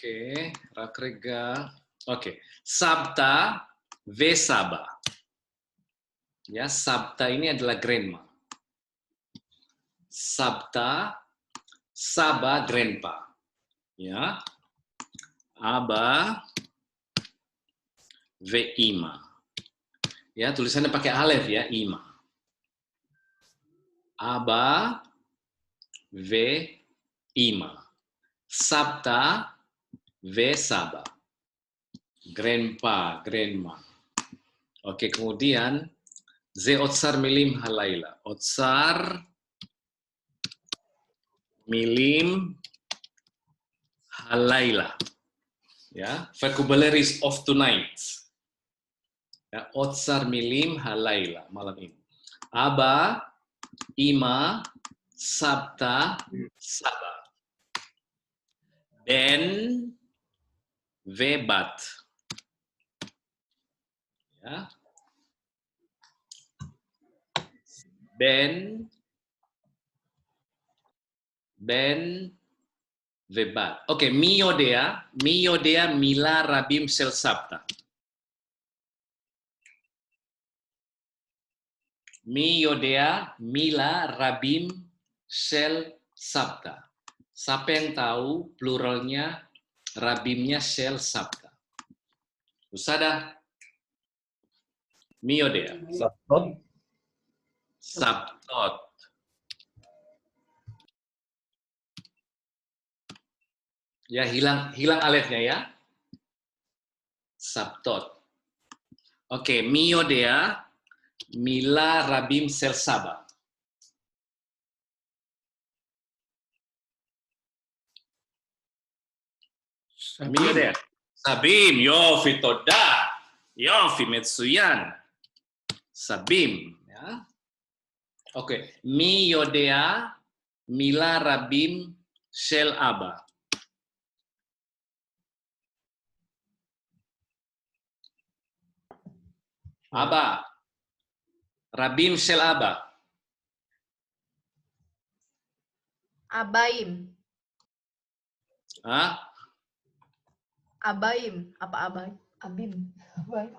Oke, rakrega. Oke, sabta vesaba. Ya, sabta ini adalah grandma. Sabta, saba, grandpa. Ya, aba, ve ima. Ya, tulisannya pakai alef ya, ima. Aba, ve ima. Sabta, ve saba. Grandpa, grandma. Oke, kemudian ze otsar milim halaila. Otsar milim halaila. Ya, vocabularies of tonight. Ya, otsar milim halaila, malam ini. Aba, ima, sabta, saba. Ben, vebat. Ya. Ben, vebat. Oke, miodea, mila rabim sel sabta. Miodea, mila rabim sel sabta. Siapa yang tahu pluralnya, rabimnya sel sabta? Usada? Miodea. Sabtot. Sabtot. Ya, hilang alefnya ya. Sabtot. Oke, miodea, mila rabim sel saba. Miodea. Sabim, yofi toda. Yofi metsuyan. Sabim. Ya. Oke, miodea, mila rabim sel aba. Aba. Rabim sel aba. Abaim. Hah? Abaim. Apa abaim? Abim. Abaim.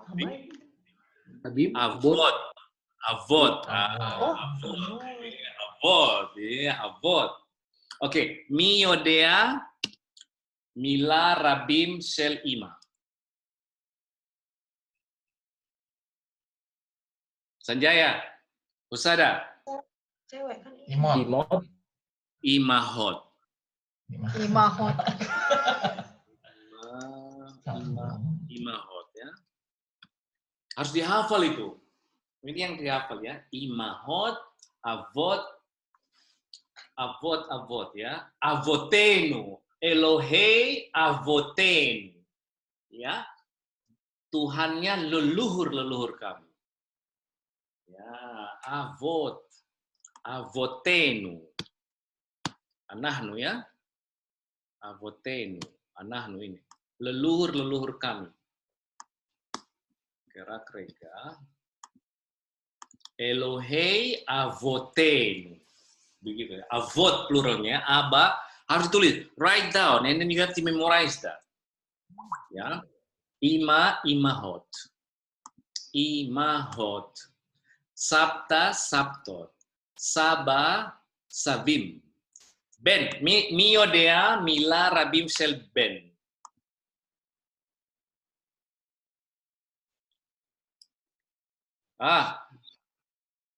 Habib. Avot. Avot. Oh. Avot. Ya, avot. Oke, miodea, mila rabim sel ima. Sanjaya. Usada. Cewek kan? Imot. Imahot. Imahot. Imahot ya. Harus dihafal itu. Ini yang dihafal ya. Imahot, avot, ya. Avotenu. Elohei avoten. Ya. Tuhannya leluhur kami. Ya, avot. Avotenu. Anahnu ya. Avotenu. Anahnu ini. Leluhur kami. Kira-kira. Elohei avotenu. Begitu ya. Avot pluralnya. Aba. Harus tulis. Write down. And then you have to memorize that. Ya. Ima, imahot. Imahot. Sabta, sabtot. Saba, sabim. Ben, miodea, mila, rabim, sel, ben.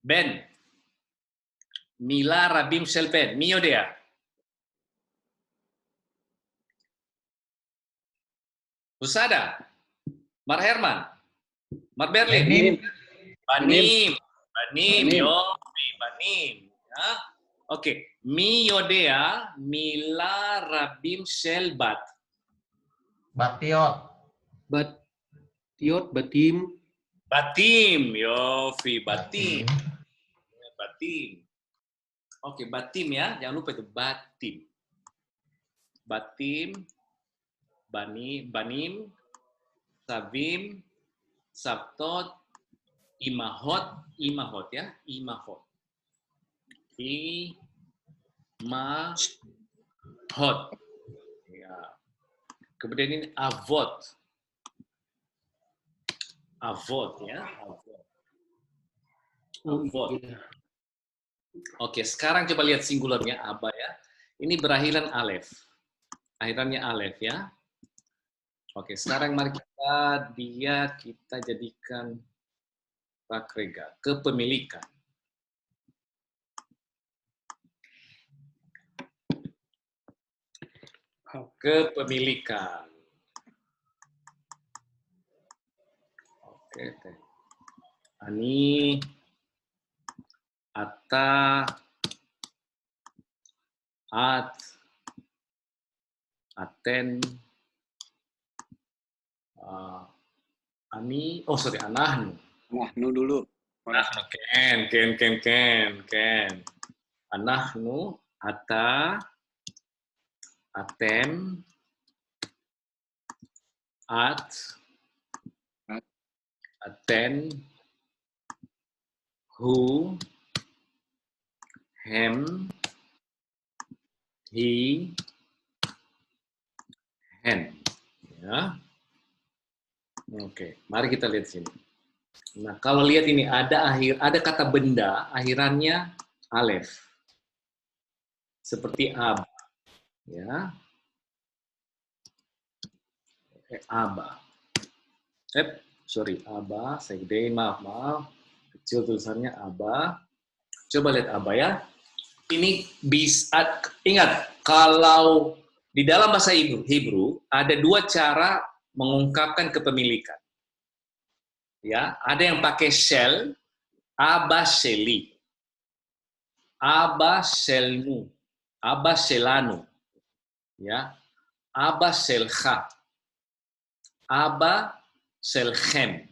Ben. Mila, rabim, sel, ben. Miodea. Usada. Mar Herman. Mar Berlin. Banim. Ya. Oke. Miodea, mila, rabim, sel, bat. Batiot. Batim. Batim, yofi, batim. Batim. Oke, batim ya. Jangan lupa itu batim. Batim, banim, sabim, sabtot, imahot ya. Imahot. Imahot. Ya. Kemudian ini avot. Avot ya. Avot. Oke, sekarang coba lihat singularnya aba ya. Ini berakhiran alef. Akhirannya alef ya. Oke, sekarang mari kita jadikan rakrega, kepemilikan. Kepemilikan. Oke. Ani, ata, at, aten, ani, anahnu. Anahnu dulu. Anahnu, ken. Anahnu, ata, aten, at, aten, hu, hem, he, hen. Ya. Oke, mari kita lihat sini. Nah, kalau lihat ini ada kata benda akhirannya alef. Seperti ab. Ya. Aba. Aba, saya gedein, maaf. Kecil tulisannya aba. Coba lihat aba ya. Ini bisa, ingat, kalau di dalam bahasa Hebrew ada dua cara mengungkapkan kepemilikan. Ya, ada yang pakai shell, aba sheli, aba shelmu, aba shelanu, ya, aba shelcha, aba shelchem,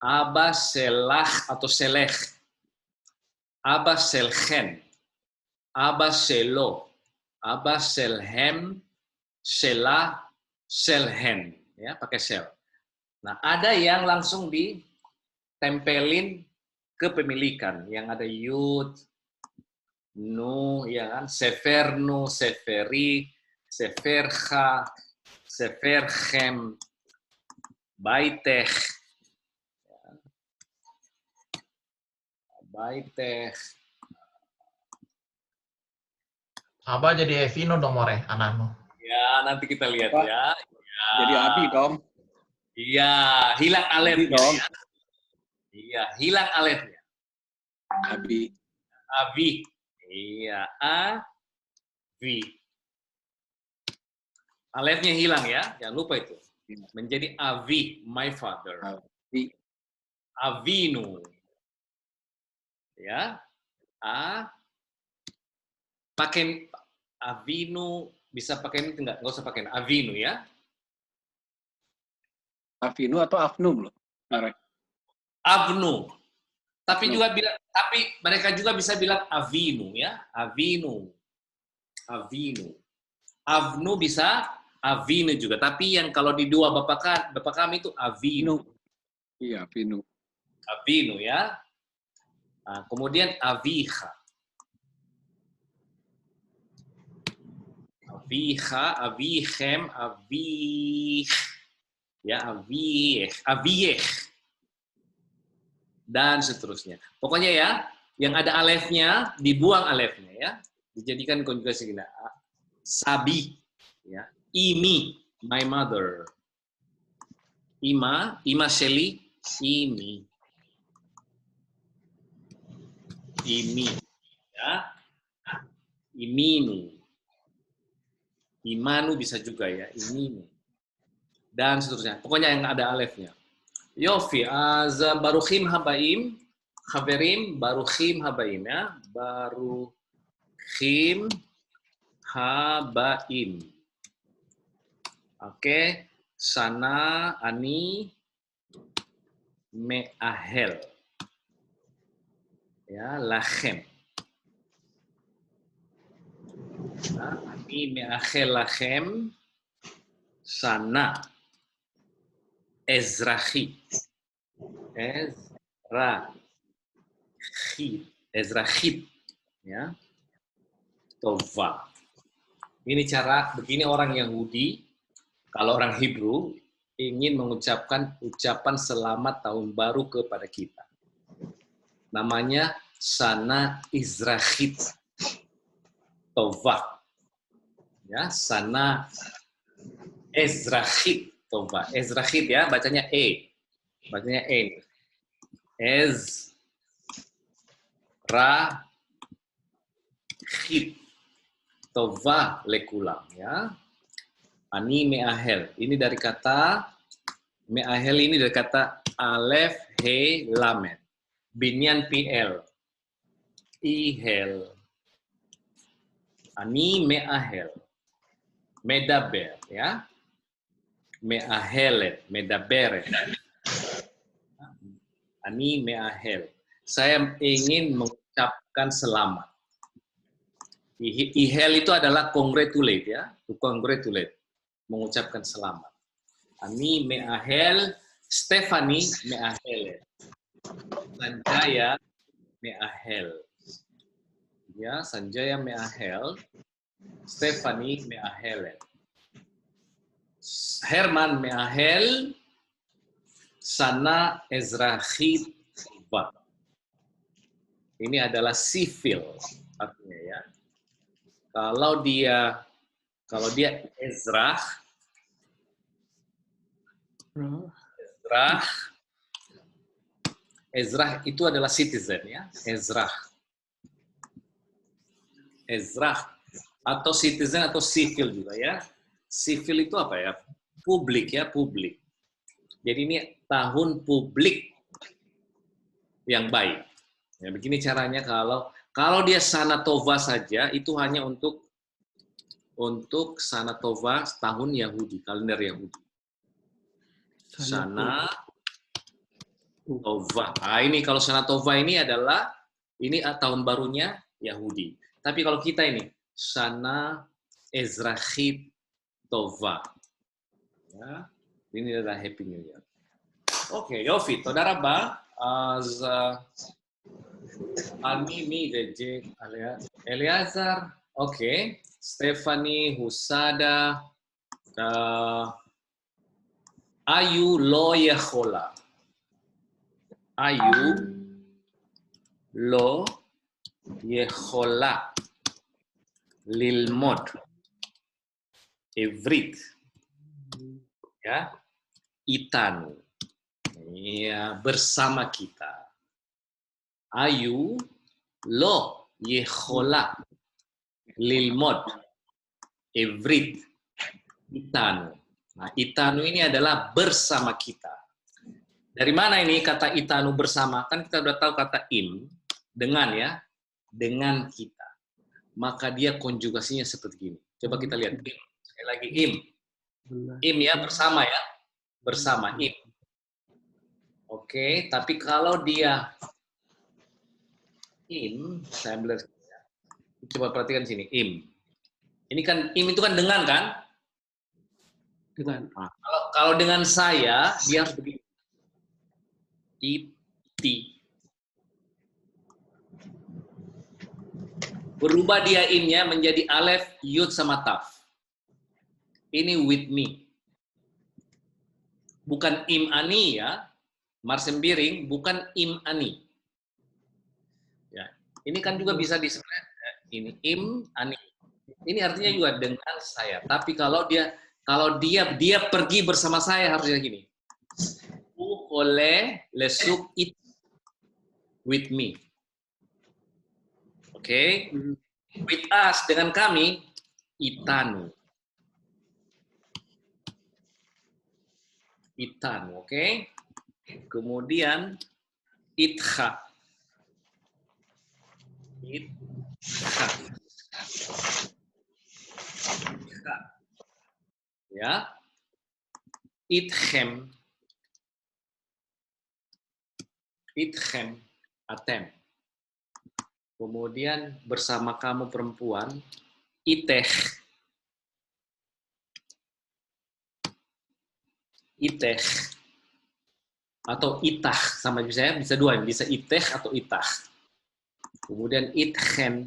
aba shelach atau shelech, aba shelchen, aba shelo, aba shelhem, shelah, shelhen, ya, pakai shell. Nah, ada yang langsung ditempelin kepemilikan, yang ada yud, nu, ya kan, sefernu, seferi, sefercha, seferchem, baitech, Aba jadi Evino dong, More, anakmu. Ya, nanti kita lihat Pak, ya. Jadi abi dong. Iya, hilang alefnya dong. ya. Iya, hilang alefnya. Abi. Avi. Iya, avi. Alefnya hilang ya, jangan lupa itu. Menjadi avi, my father. Abi. Avinu. Ya. Pakai avinu, bisa pakai ini enggak usah pakai avinu ya. Avinu atau Afnu belum? Avnu. Tapi Avnu. tapi mereka juga bisa bilang avinu ya, avinu. Avnu bisa, avinu juga. Tapi yang kalau di dua bapak kami itu avinu. Iya, Avinu. Avinu ya. Nah, kemudian aviha. Aviha, avichem, avih. Ya, aviyeh. Dan seterusnya. Pokoknya ya, yang ada alefnya, dibuang alefnya ya. Dijadikan konjugasi gini. Sabi, ya. Imi, my mother. Ima Shelly, Imi. Ya. Iminu. Imanu bisa juga ya, iminu. Dan seterusnya. Pokoknya yang ada alefnya. Yofi, baruchim habaim, haverim, baruchim habaim ya. Baruchim habaim. Oke, sana ani me'ahel. Ya, lachem. Nah, ani me'ahel lachem sana ezrachit. Ezrachit. Ya. Tova. Ini cara, begini orang Yahudi Kalau orang Hebrew ingin mengucapkan ucapan selamat tahun baru kepada kita. Namanya Shana Izrahit Tovah. Ya, Shana Ezrahit Tovah. Ezrahit ya, bacanya E. Bacanya E. Ezrahit Tovah lekulam ya. Ani me'ahel. Ini dari kata me'ahel, ini dari kata alef he lamet. Binyan PL. Ihel. Ani me'ahel. Medaber ya. Me'ahelet, medaberet. Ani me'ahel. Saya ingin mengucapkan selamat. Ihel itu adalah congratulate ya. To congratulate. Mengucapkan selamat. Ani me'ahel, Stephanie me'ahel. Sanjaya me'ahel. Ya, Sanjaya me'ahel, Stephanie me'ahel. Herman me'ahel, Shana Ezrahit Tovah. Ini adalah sivil artinya ya. Kalau dia Ezrah itu adalah citizen ya, Ezrah atau citizen atau civil juga ya. Civil itu apa ya? Publik ya, publik. Jadi ini tahun publik yang baik. Ya, begini caranya kalau dia Shana Tovah saja itu hanya untuk Shana Tovah tahun Yahudi, kalender Yahudi. Shana Tovah. Nah, ini kalau Shana Tovah ini adalah tahun barunya Yahudi. Tapi kalau kita ini Shana Ezrahit Tovah. Ya, ini adalah Happy New Year. Oke, Yofi, toda raba az Animi Deje Eleazar. Oke, Stephanie Husada Ayu lo yehola. Ayu lo yehola lilmod Ivrit ya, itanu ya, bersama kita. Ayu lo yehola lilmod Ivrit itanu. Nah, itanu ini adalah bersama kita. Dari mana ini kata itanu bersama? Kan kita udah tahu kata im, dengan ya, dengan kita. Maka dia konjugasinya seperti ini. Coba kita lihat im. Sekali lagi im. Im ya, bersama ya. Bersama, im. Oke, tapi kalau dia im, saya ambil, coba perhatikan sini, im. Ini kan, im itu kan dengan kan? Nah, kalau dengan saya, dia harus begini. Iti. Berubah dia imnya menjadi alef, yud, sama taf. Ini with me. Bukan im ani ya. Marsembiring, bukan im ani. Ya. Ini kan juga bisa disebut ini im ani. Ini artinya juga dengan saya. Tapi kalau dia pergi bersama saya harusnya gini. Oleh lesuk it with me. Oke. Okay? With us, dengan kami, itanu. Itanu, oke. Okay? Kemudian itha. Itha. Ya. Itchem. Itchem. Atem. Kemudian bersama kamu perempuan, iteh. Iteh. Atau itah. Sama bisa dua, bisa iteh atau itah. Kemudian itchem.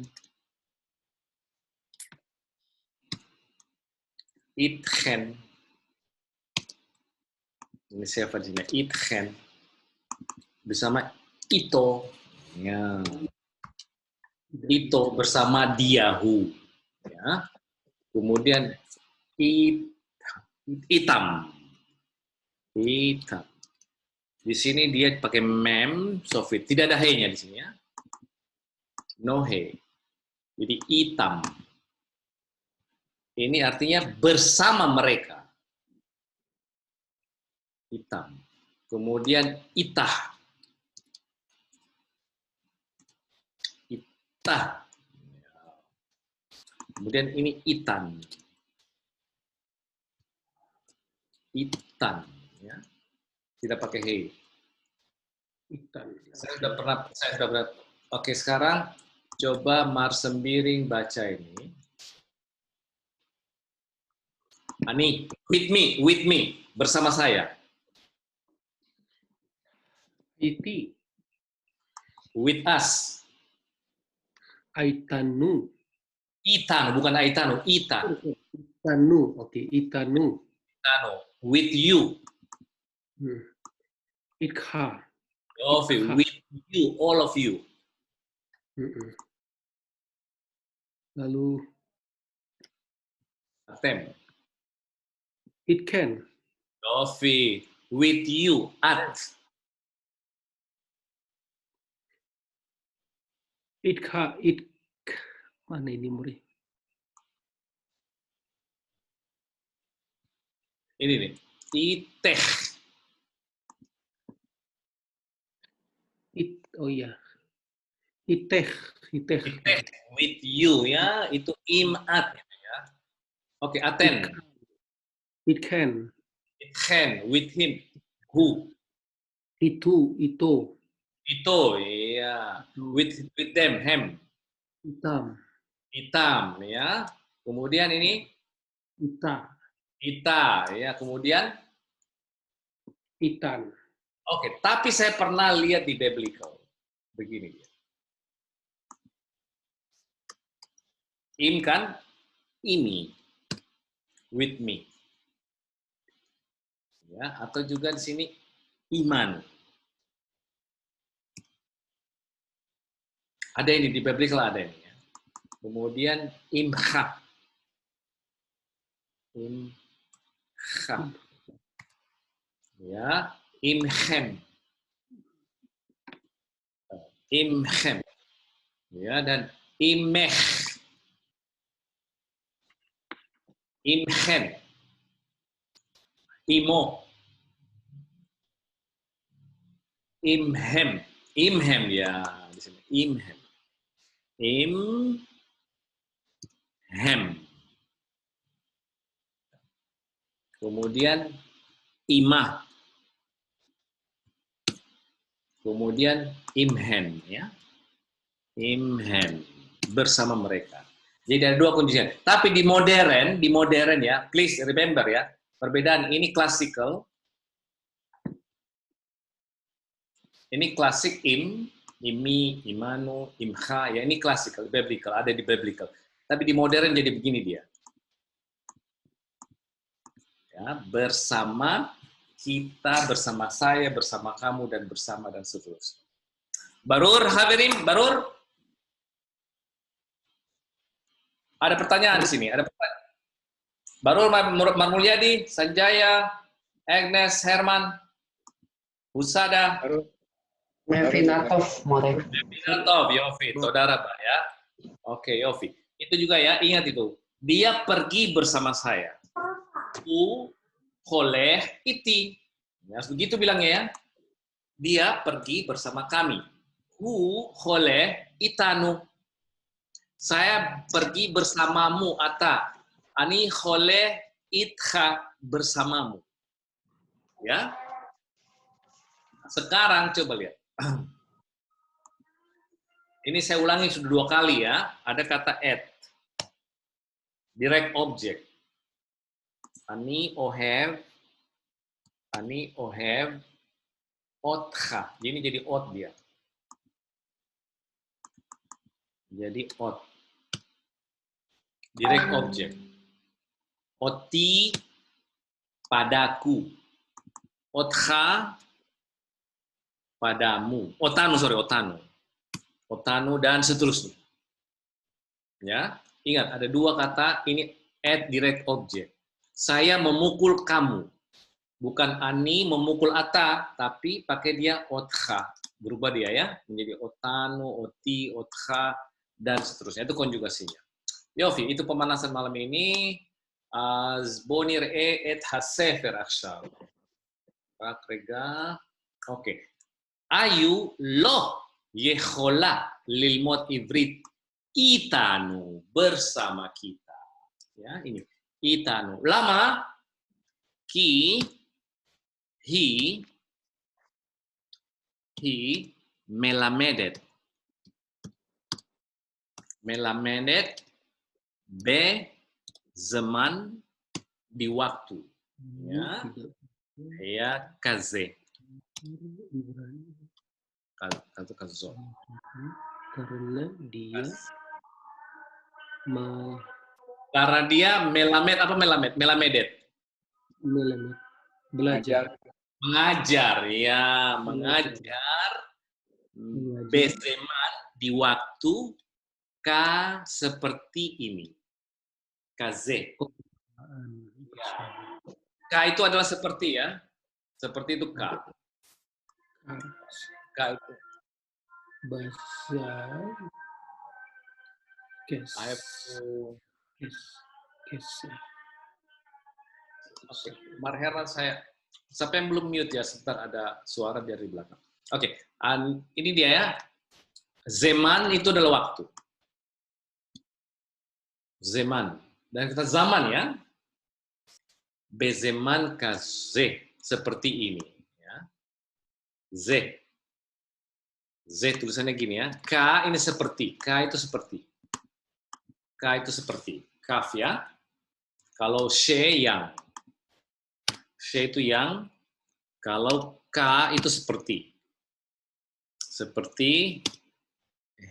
Itchem. Ini siapa di sini? Itchen bersama Ito. Ya. Ito bersama Diahu. Ya. Kemudian Itam. Hitam. Di sini dia pakai mem, sofit. Tidak ada he-nya di sini ya. No he. Jadi hitam. Ini artinya bersama mereka. Hitam. Kemudian itah. Itah. Kemudian ini itan. Itan. Ya. Tidak pakai he. Ikan. Saya sudah pernah. Oke, sekarang coba Marsembiring baca ini. Ani, with me, bersama saya. Iti. With us. Aitanu. Itan, bukan Aitanu, Itan. Itanu. Oke, Itanu. Itano, with you. Ikha. With you, all of you. Lalu Tem. it can. With you, at. Mana ini Muri? Ini nih, iteh. Oh iya. Iteh. With you ya, itu imat ya. Oke, aten. It can. It can, with him. Who? Itu. Itu, iya. With them, him. Hitam, ya. Kemudian ini Ita, ya. Kemudian Itan. Oke, tapi saya pernah lihat di biblical. Begini dia. Im kan ini, with me. Ya, atau juga di sini iman. Ada ini di biblical ada ini ya. Kemudian imha. Ya, imhem. Ya, dan imeh. Imhem. Imo. Imhem ya di sini. Imhem. Kemudian imah. Kemudian imhen ya. Imhen bersama mereka. Jadi ada dua kondisi. Tapi di modern ya, please remember ya, perbedaan ini classical. Ini klasik imi, imanu, imha, ya ini classical, biblical, ada di biblical. Tapi di modern jadi begini dia. Ya, bersama kita, bersama saya, bersama kamu, dan bersama dan seterusnya. Barur, hadirin, barur. Ada pertanyaan di sini, ada pertanyaan. Barur Marmulyadi, Sanjaya, Agnes, Herman, Husada. Mevinatov, More. Mevinatov, Yofi, saudara Pak ya. Oke, Yofi. Itu juga ya, ingat itu. Dia pergi bersama saya. Oleh iti. Ya, begitu bilangnya ya. Dia pergi bersama kami. Oleh itanu. Saya pergi bersamamu, ata. Ani oleh itha bersamamu. Ya. Sekarang coba lihat. Ini saya ulangi sudah 2 kali ya. Ada kata at. Direct object. Ani ohev, otha. Ini jadi ot dia. Jadi ot. Direct object. Oti padaku. otcha padamu. Otanu dan seterusnya. Ya, ingat ada dua kata ini add direct object. Saya memukul kamu. Bukan ani memukul ata, tapi pakai dia otcha. Berubah dia ya, menjadi otanu, oti, otcha, dan seterusnya. Itu konjugasinya. Yofi, itu pemanasan malam ini. Zbonir et hasefer akshav. Oke. Ayu lo yehola lilmod ivrit itanu bersama kita. Ya, ini itanu. Lama ki he melamedet be zaman di waktu. Ya, kaze. Kazo. Karena dia melamed apa melamed? Melamedet. Belajar. Mengajar, ya, mengajar. Bezeman di waktu ka seperti ini. Kaze. Ya. Ka itu adalah seperti ya. Seperti itu ka. Ka itu. Bahasa kes. Oke. Marheran saya. Siapa yang belum mute ya? Sebentar ada suara dari belakang. Oke. Ini dia ya. Zeman itu adalah waktu. Zeman. Dan kita zaman ya. Bezeman kaze. Seperti ini. Ya. Z tulisannya gini ya. K ini seperti. K itu seperti. K itu seperti. Kaf ya. Kalau she yang. She itu yang. Kalau K itu seperti. Seperti.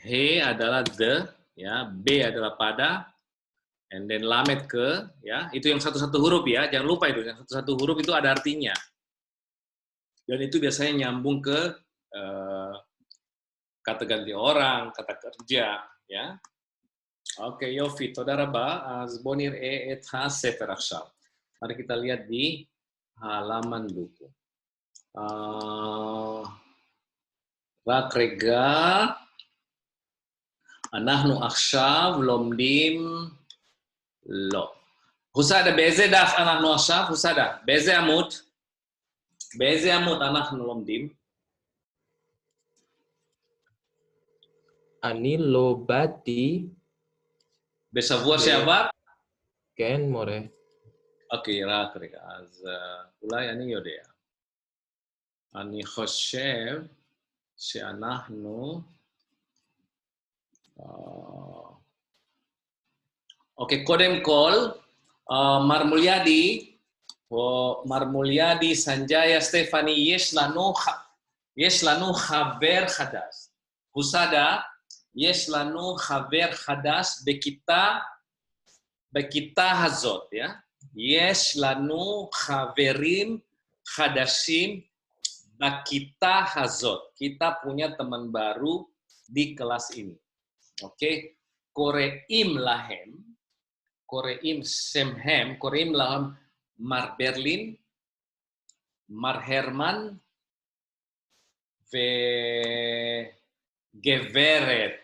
He adalah the. Ya. B adalah pada. And then lamet ke. Ya. Itu yang satu-satu huruf ya. Jangan lupa itu. Yang satu-satu huruf itu ada artinya. Dan itu biasanya nyambung ke kata ganti orang, kata kerja, ya. Oke, Yofi, toda raba, zbonir et hasefer akshav. Mari kita lihat di halaman buku. Rak rega, anahnu akshav lomdim lo. Husada beze daf anahnu akshav, husada beze amut. Beze amut anahnu lomdim. Ani lobati בשבוע שעבר? כן, מורה. אוקיי, רק רגע. אז אולי אני יודע. אני חושב שאנחנו... אוקיי, קודם כל, מר מוליאדי, סנג'איה, סטפני, יש לנו חבר חדש. הוסדה, יש לנו חבר חדש בכיתה הזאת, ya. יש לנו חברים חדשים בכיתה הזאת. Kita punya teman baru di kelas ini. Oke. קוראים להם מר ברלין, מר הרמן וגברת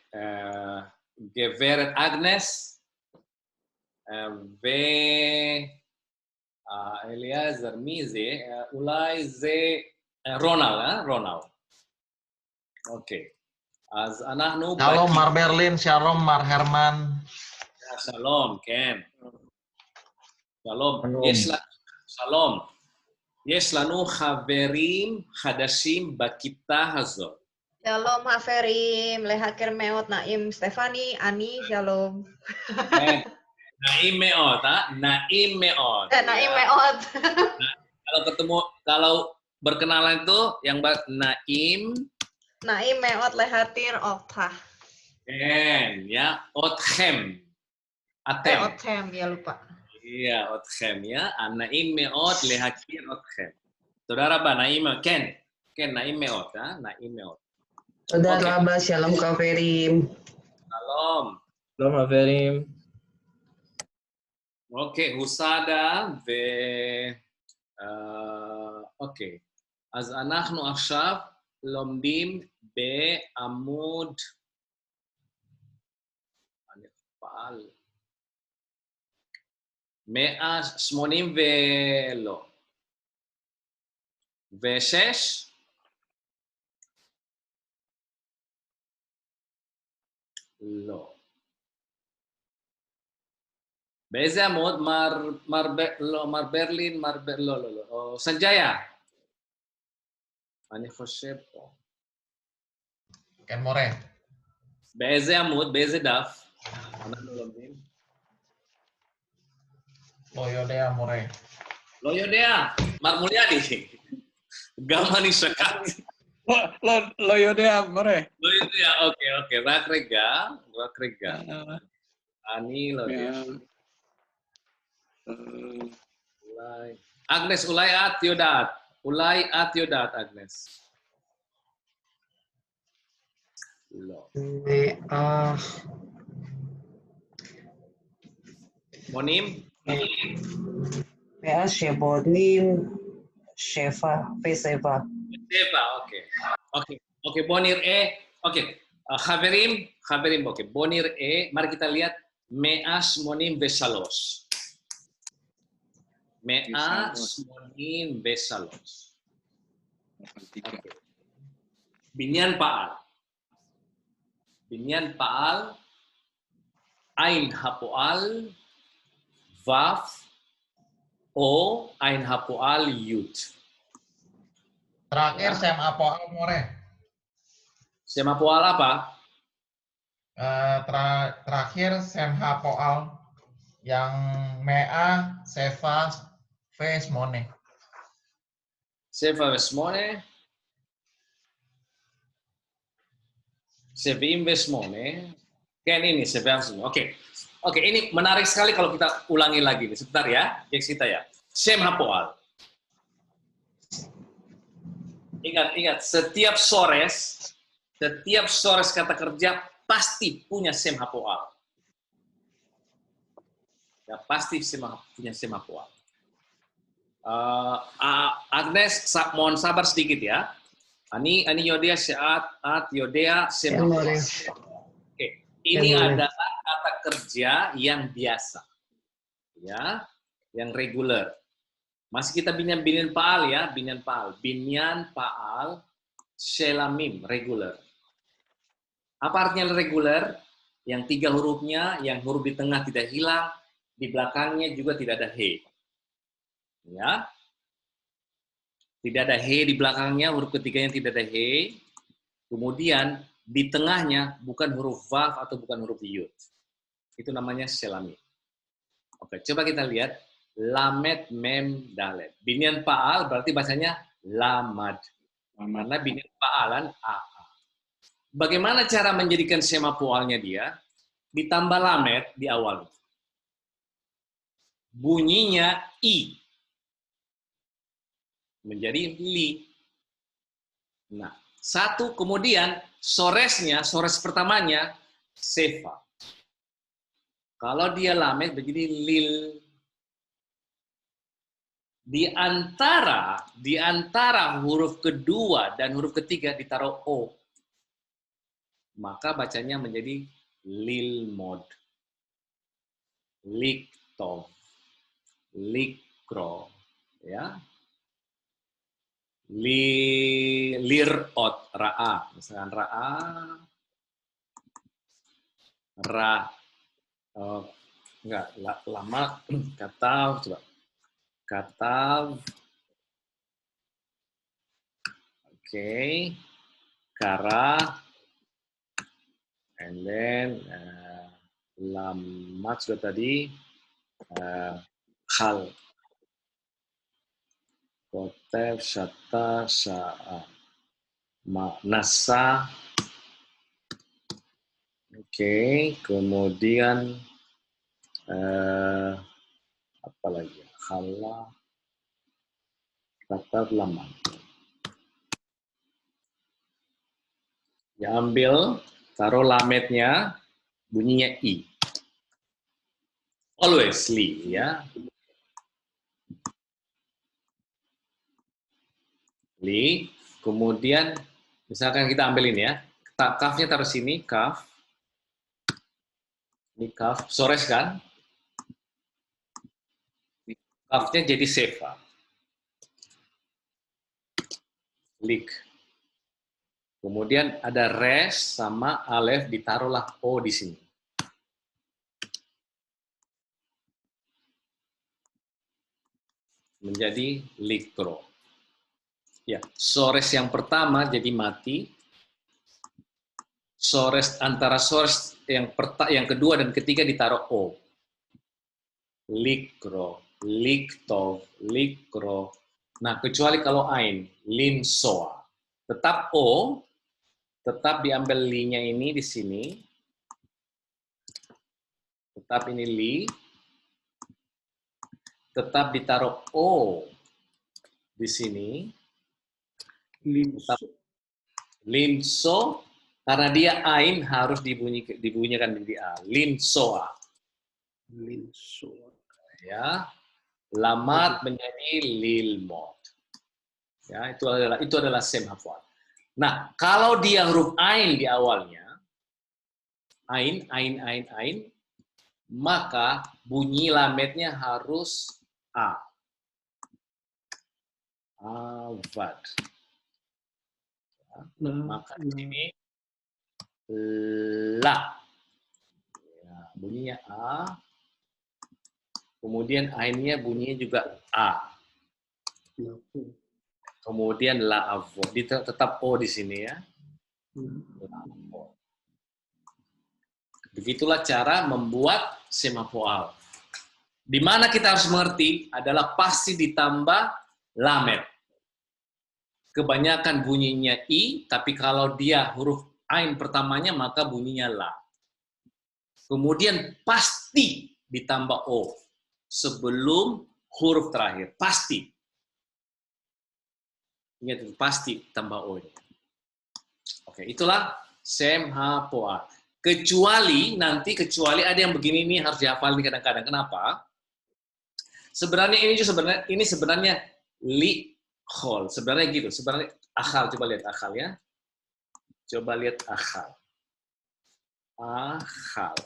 גברת אגנס ואליעזר, מי זה? אולי זה רונלד. אוקיי. אז אנחנו... שלום, מר ברלין, שלום, מר הרמן. שלום, כן. שלום. שלום. יש לנו חברים חדשים בכיתה הזאת. Shalom Haverim, Lehaker Meot, Naim Stefani, Ani, Shalom. Naim Meot, Naim Meot. Naim Meot. Kalau berkenalan itu yang Naim. Naim Meot Lehatir Otah. Ken, ya, Othem. Atem. Othem, ya lupa. Iya, Othem ya. Naim Meot Lehatir Othem. Saudara Ba, Naim, Ken, Naim Meot, ya, Naim Meot. תודה אוקיי. רבה, שלום חברים. Shalom. שלום חברים. אוקיי, הוסדה אוקיי, אז אנחנו עכשיו לומדים בעמוד, אני פעל, 180 ולא. ושש? לא. באיזה עמוד? מר ברלין, לא. סנג'יה. אני חושב פה. כן, מורה. באיזה עמוד? באיזה דף? אנחנו לומדים? לא יודע, מורה. לא יודע. מר מוליאני. גם אני שקעתי. לא יודע, מורה. לא יודע, אוקיי. רק רגע. אני לא יודע. אולי... אגנס, אולי את יודעת, אגנס. לא. 80? 100 שבונים שפע ושבע. 7, אוקיי, בוא נראה, אוקיי, חברים, אוקיי, בוא נראה, mari kita lihat 183. 183. Oke. Binyan Pa'al, Ain Hapoal, Vaf, O, Ain Hapoal, Yud. Terakhir Sem Apoal, more. Sem Hapoal apa? Terakhir Sem Hapoal yang Mea, Seva, Ves, Mone. Seva Vesmone. Sevim Vesmone. Kan ini, Sevim Vesmone. Oke, ini menarik sekali kalau kita ulangi lagi. Sebentar ya, guys kita ya. Sem Hapoal. Ingat, setiap sores kata kerja pasti punya sem hapoal. Ya, pasti punya sem hapoal. Agnes, mohon sabar sedikit ya. Ani Yodea Seat Yodea sem hapoal. Oke, ini adalah kata kerja yang biasa, ya, yang reguler. Masih kita binyan Pa'al ya, Binyan Pa'al, Shelamim, regular. Apa artinya regular? Yang 3 hurufnya, yang huruf di tengah tidak hilang, di belakangnya juga tidak ada he. Ya. Tidak ada he di belakangnya, huruf ketiganya tidak ada he. Kemudian di tengahnya bukan huruf vav atau bukan huruf yud. Itu namanya Shelamim. Oke, coba kita lihat. Lamed mem dalet. Binyan Pa'al berarti bahasanya lamad. Karena binyan Pa'alan AA. Bagaimana cara menjadikan sem hapoalnya dia? Ditambah lamed di awal. Bunyinya i. Menjadi li. Nah, satu kemudian sores pertamanya sefa. Kalau dia lamed menjadi lil. Di antara huruf kedua dan huruf ketiga ditaruh o. Maka bacanya menjadi lilmod. Liktov. Likro. Ya. Lirot. Ra'a. Misalkan ra'a. Enggak. Lama. Kata. Coba. Katav, kara, and then lamat sudah tadi, hal, kotev, syata, sa'a, nasa, kemudian apa lagi? Khala, kata lamat. Ya, ambil, taruh lametnya, bunyinya I. Always li, ya. Li, kemudian misalkan kita ambil ini ya, kafnya taruh sini, kaf. Ini kaf, sores kan? Kafnya jadi sefa. Lik. Kemudian ada res sama alef, ditaruhlah O di sini. Menjadi likro. Ya, sores yang pertama jadi mati. Sores antara sores yang kedua dan ketiga ditaruh O. Likro, liktov, likro. Nah, kecuali kalau ain, limsoa. Tetap O, tetap diambil li-nya ini di sini. Tetap ini li. Tetap ditaruh O di sini. Limso. Limso, karena dia ain harus dibunyikan di A. Limsoa. Limso. Ya. Lamat menjadi lilmot. Ya, itu adalah sem hafal. Nah, kalau dia huruf ain di awalnya, ain, maka bunyi lametnya harus A. Avad. Ya, maka di sini la. Ya, bunyinya A. Kemudian ainnya bunyinya juga A. Kemudian la avo. Tetap O di sini ya. Begitulah cara membuat semafoal. Di mana kita harus mengerti adalah pasti ditambah lamet. Kebanyakan bunyinya I, tapi kalau dia huruf ain pertamanya maka bunyinya la. Kemudian pasti ditambah O sebelum huruf terakhir. Pasti. Ingat itu, pasti tambah O. Oke, itulah sem ha poa. Kecuali ada yang begini nih harus dihafal nih kadang-kadang. Kenapa? Ini sebenarnya li khol. Sebenarnya gitu. Sebenarnya akhal, coba lihat akhal ya. Coba lihat akhal. Akhal.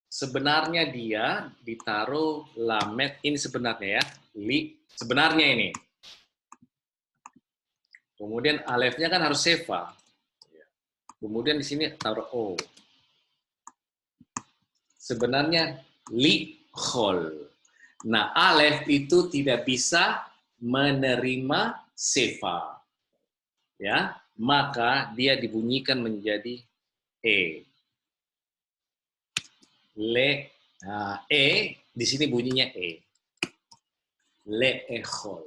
Sebenarnya dia ditaruh lamet ini sebenarnya ya. Li sebenarnya ini. Kemudian alefnya kan harus sefa. Kemudian di sini taruh O. Sebenarnya li khol. Nah, alef itu tidak bisa menerima sefa. Ya, maka dia dibunyikan menjadi E. Nah, E di sini bunyinya E. Le echol.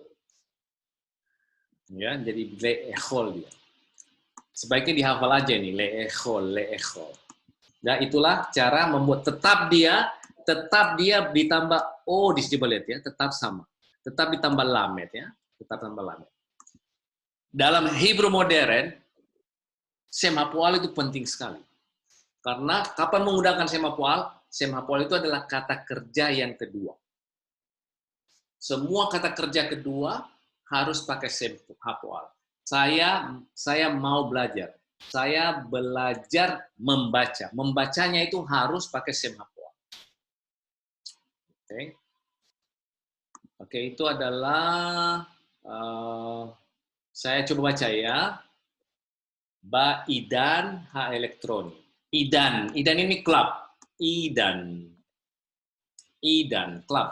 Ya, jadi le echol dia. Sebaiknya dihafal aja nih, le echol. Nah, itulah cara membuat tetap dia ditambah O di sini, lihat ya, tetap sama. Tetap ditambah lamet ya, tetap tambah lamet. Dalam Hebrew modern, sem hapoal itu penting sekali. Karena kapan menggunakan sem hapoal? Sem hapoal itu adalah kata kerja yang kedua. Semua kata kerja kedua harus pakai sem hapoal. Saya mau belajar. Saya belajar membaca. Membacanya itu harus pakai sem hapoal. Oke, itu adalah saya coba baca ya. Ba idan ha elektroni. Idan ini klub. Idan klub.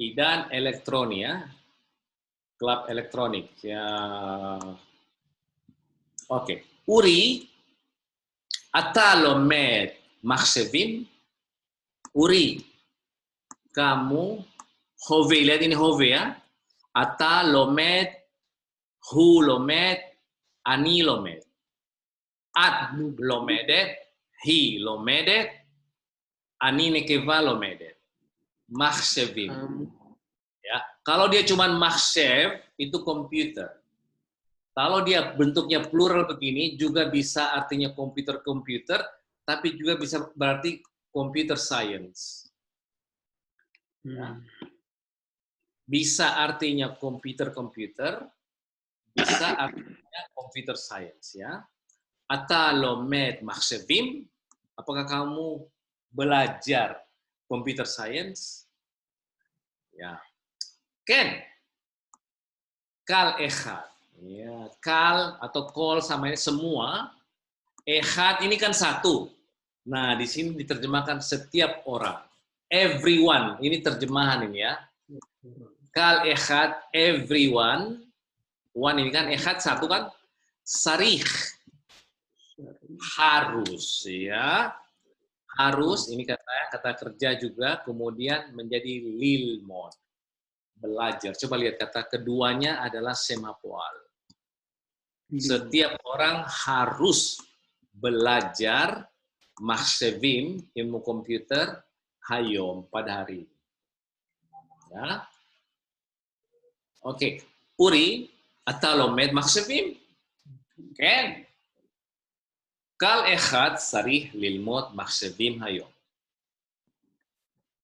Idan elektroni ya. Klub elektronik ya. Oke. Uri atalomed maksevim. Uri, kamu hove, lihat ini hove ya. Atalomed, hu lomed, ani lomed. At lomedet, hi lomedet, ani nekeva lomedet. Maksevim. Ya, kalau dia cuma mahsyaf itu komputer. Kalau dia bentuknya plural begini juga bisa artinya komputer-komputer, tapi juga bisa berarti computer science. Ya. Bisa artinya komputer-komputer, bisa artinya computer science, ya. Atalomed mahsyafim, apakah kamu belajar computer science? Ya. Ken. Kal echad. Ya, kal atau kol sama ini semua. Echad ini kan satu. Nah, di sini diterjemahkan setiap orang. Everyone. Ini terjemahan ini ya. Kal echad, everyone. One ini kan echad satu kan. Sarih. Harus ya. Harus ini kata kerja juga kemudian menjadi lilmod. Belajar. Coba lihat kata keduanya adalah semapoal. Setiap orang harus belajar mahsyafim, ilmu komputer, hayom pada hari ini. Ya. Oke, Uri atalomed mahsyafim. Ken. Kal echad sarih lilmod mahsyafim hayom.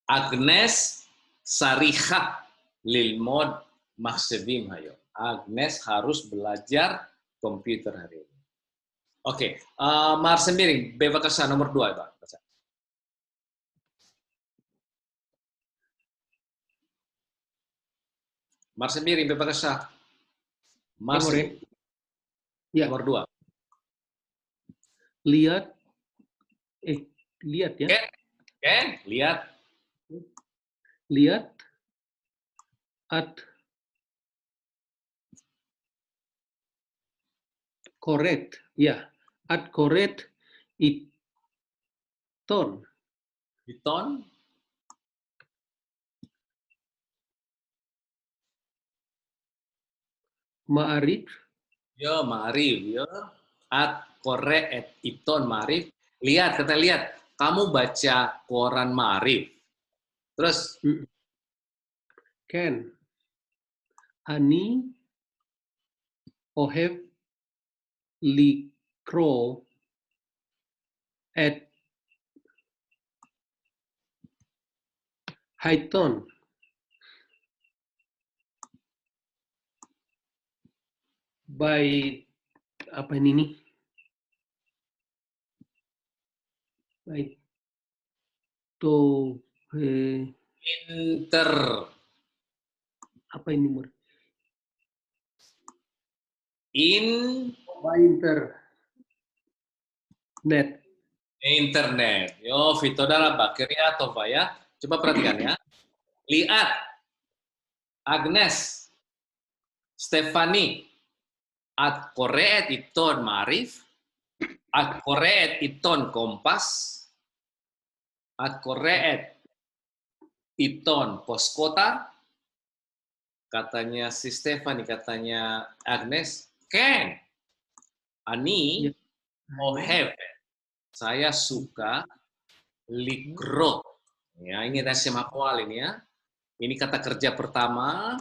Agnes sarihah lilmod mahsyafim hayom. Agnes harus belajar komputer hari ini. Oke, Mar sendiri, bebakasa nomor 2, Pak. Mar sendiri, bebakasa. Mar sendiri. Ya. Nomor 2. Lihat. Lihat ya. Ken, lihat. Lihat. At. Correct, ya. At correct iton. Iton. Ma'arif. Yo, ma'arif. Yo. At correct iton ma'arif. Lihat, kata lihat. Kamu baca koran ma'arif. Terus. Ken. Ani. Oheb. Likro. At. Haiton. By apa ini nih? By to Inter. apa ini Mur? By Internet. Yo, Vito dalam bakirnya atau ya. Coba perhatikan ya. Lihat. Agnes. Stefani. At koreet iton marif. At koreet iton kompas. At koreet iton poskota. Katanya si Stefani, katanya Agnes. Ken. Ani. Oheb. Saya suka likro. Ya, ini semapoal ini ya. Ini kata kerja pertama,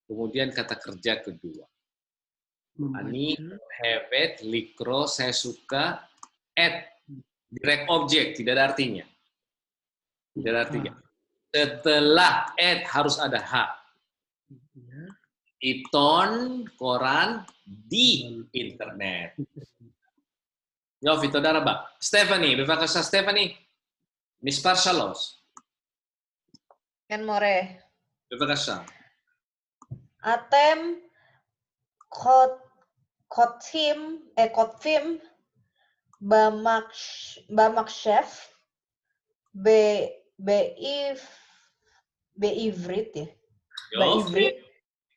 kemudian kata kerja kedua. Ani, hevet, likro, saya suka, direct object, tidak ada artinya. Tidak ada artinya. Setelah harus ada H. Iton, koran, di internet. Yo, Vito Daraba. Stephanie, bevakasa Stephanie. Mispar Shalos. Ken more. Bevakasa. Atem kotfim bamakshef beivrit ya. Beivrit.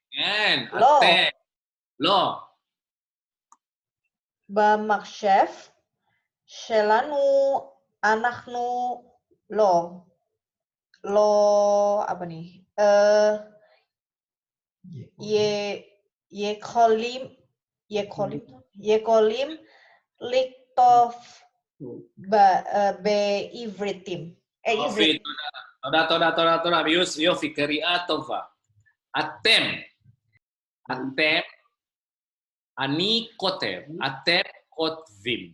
Ken, Lo. atem. Lo. Bamakshef shelanu anaknu lo apa nih? Yekolim liktov beivritim. Ivrit. תודה, יופי, קריאה טובה. אתם, אני כותב, אתם כותבים,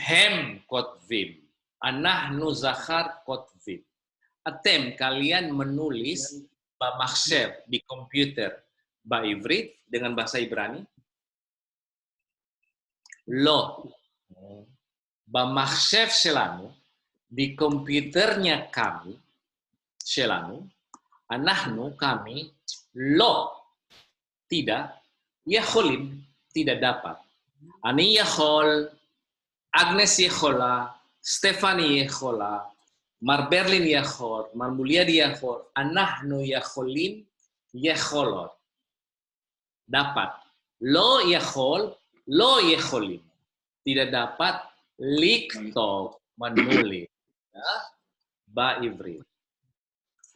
הם כותבים, אנחנו זכר כותבים. אתם, kalian menulis במחשב, di komputer, בעברית, dengan bahasa Ibrani. לא. במחשב שלנו, di komputernya kami, שלנו, אנחנו, kami, לא, tidak, יכולים, tidak dapat. אני יכול, אגנס יכולה, סטפני יכולה, מר ברלין יכול, מר מוליאדי יכול, אנחנו יכולים, יכולות. dapat. לא יכול, לא יכולים. tidak dapat, לכתוב, menulis. Ya, בעברית.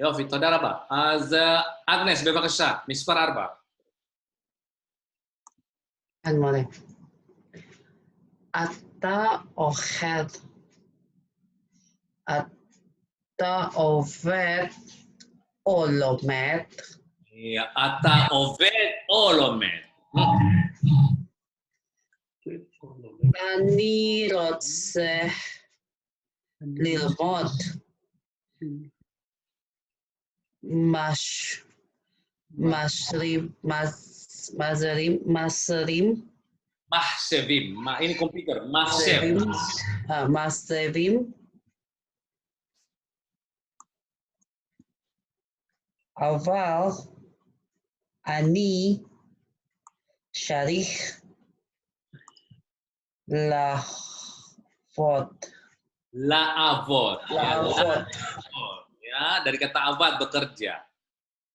יופי, תודה רבה. אז אגנס, בבקשה, מספר 4. כן, מורה. אתה אוכל. אתה עובד או לומד. אתה עובד או לומד. אני רוצה ללמוד. מחשבים. ini komputer, מחשב. מחשבים. אבל אני צריך לעבוד. לעבוד. Ya, dari kata abad, bekerja.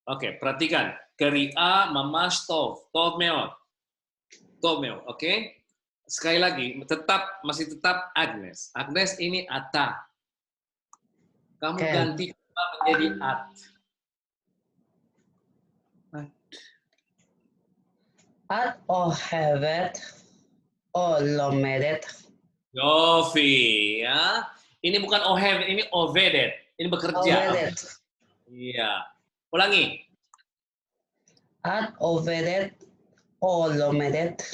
Oke, perhatikan. Qari'ah mamash tov. Tov meot. Oke? Sekali lagi, masih tetap Agnes. Agnes ini ata. Kamu ganti menjadi at. At ohevet o lomedet. Yofi, ya. Ini bukan ohevet, ini ovedet. Ini bekerja. Ovedet. Iya. Ulangi. At ovedet o lomedet.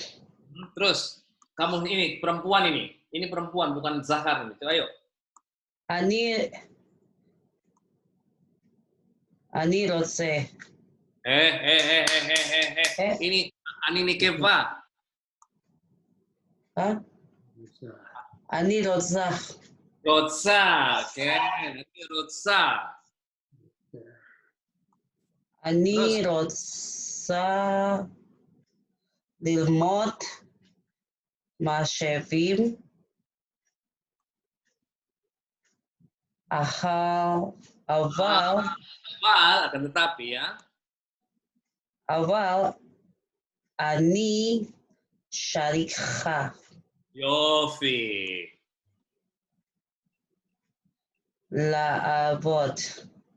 Terus, kamu ini perempuan ini. Ini perempuan, bukan zakar ini. Coba ayo. Ani rose. Ini ani nikeva. Hah? Ani rosa. Rotsa, kan? Ini rotsa. Ani rotsa lilmod mashevim aval akan tetapi ya. Aval ani syarikha. Yofi. La'abot.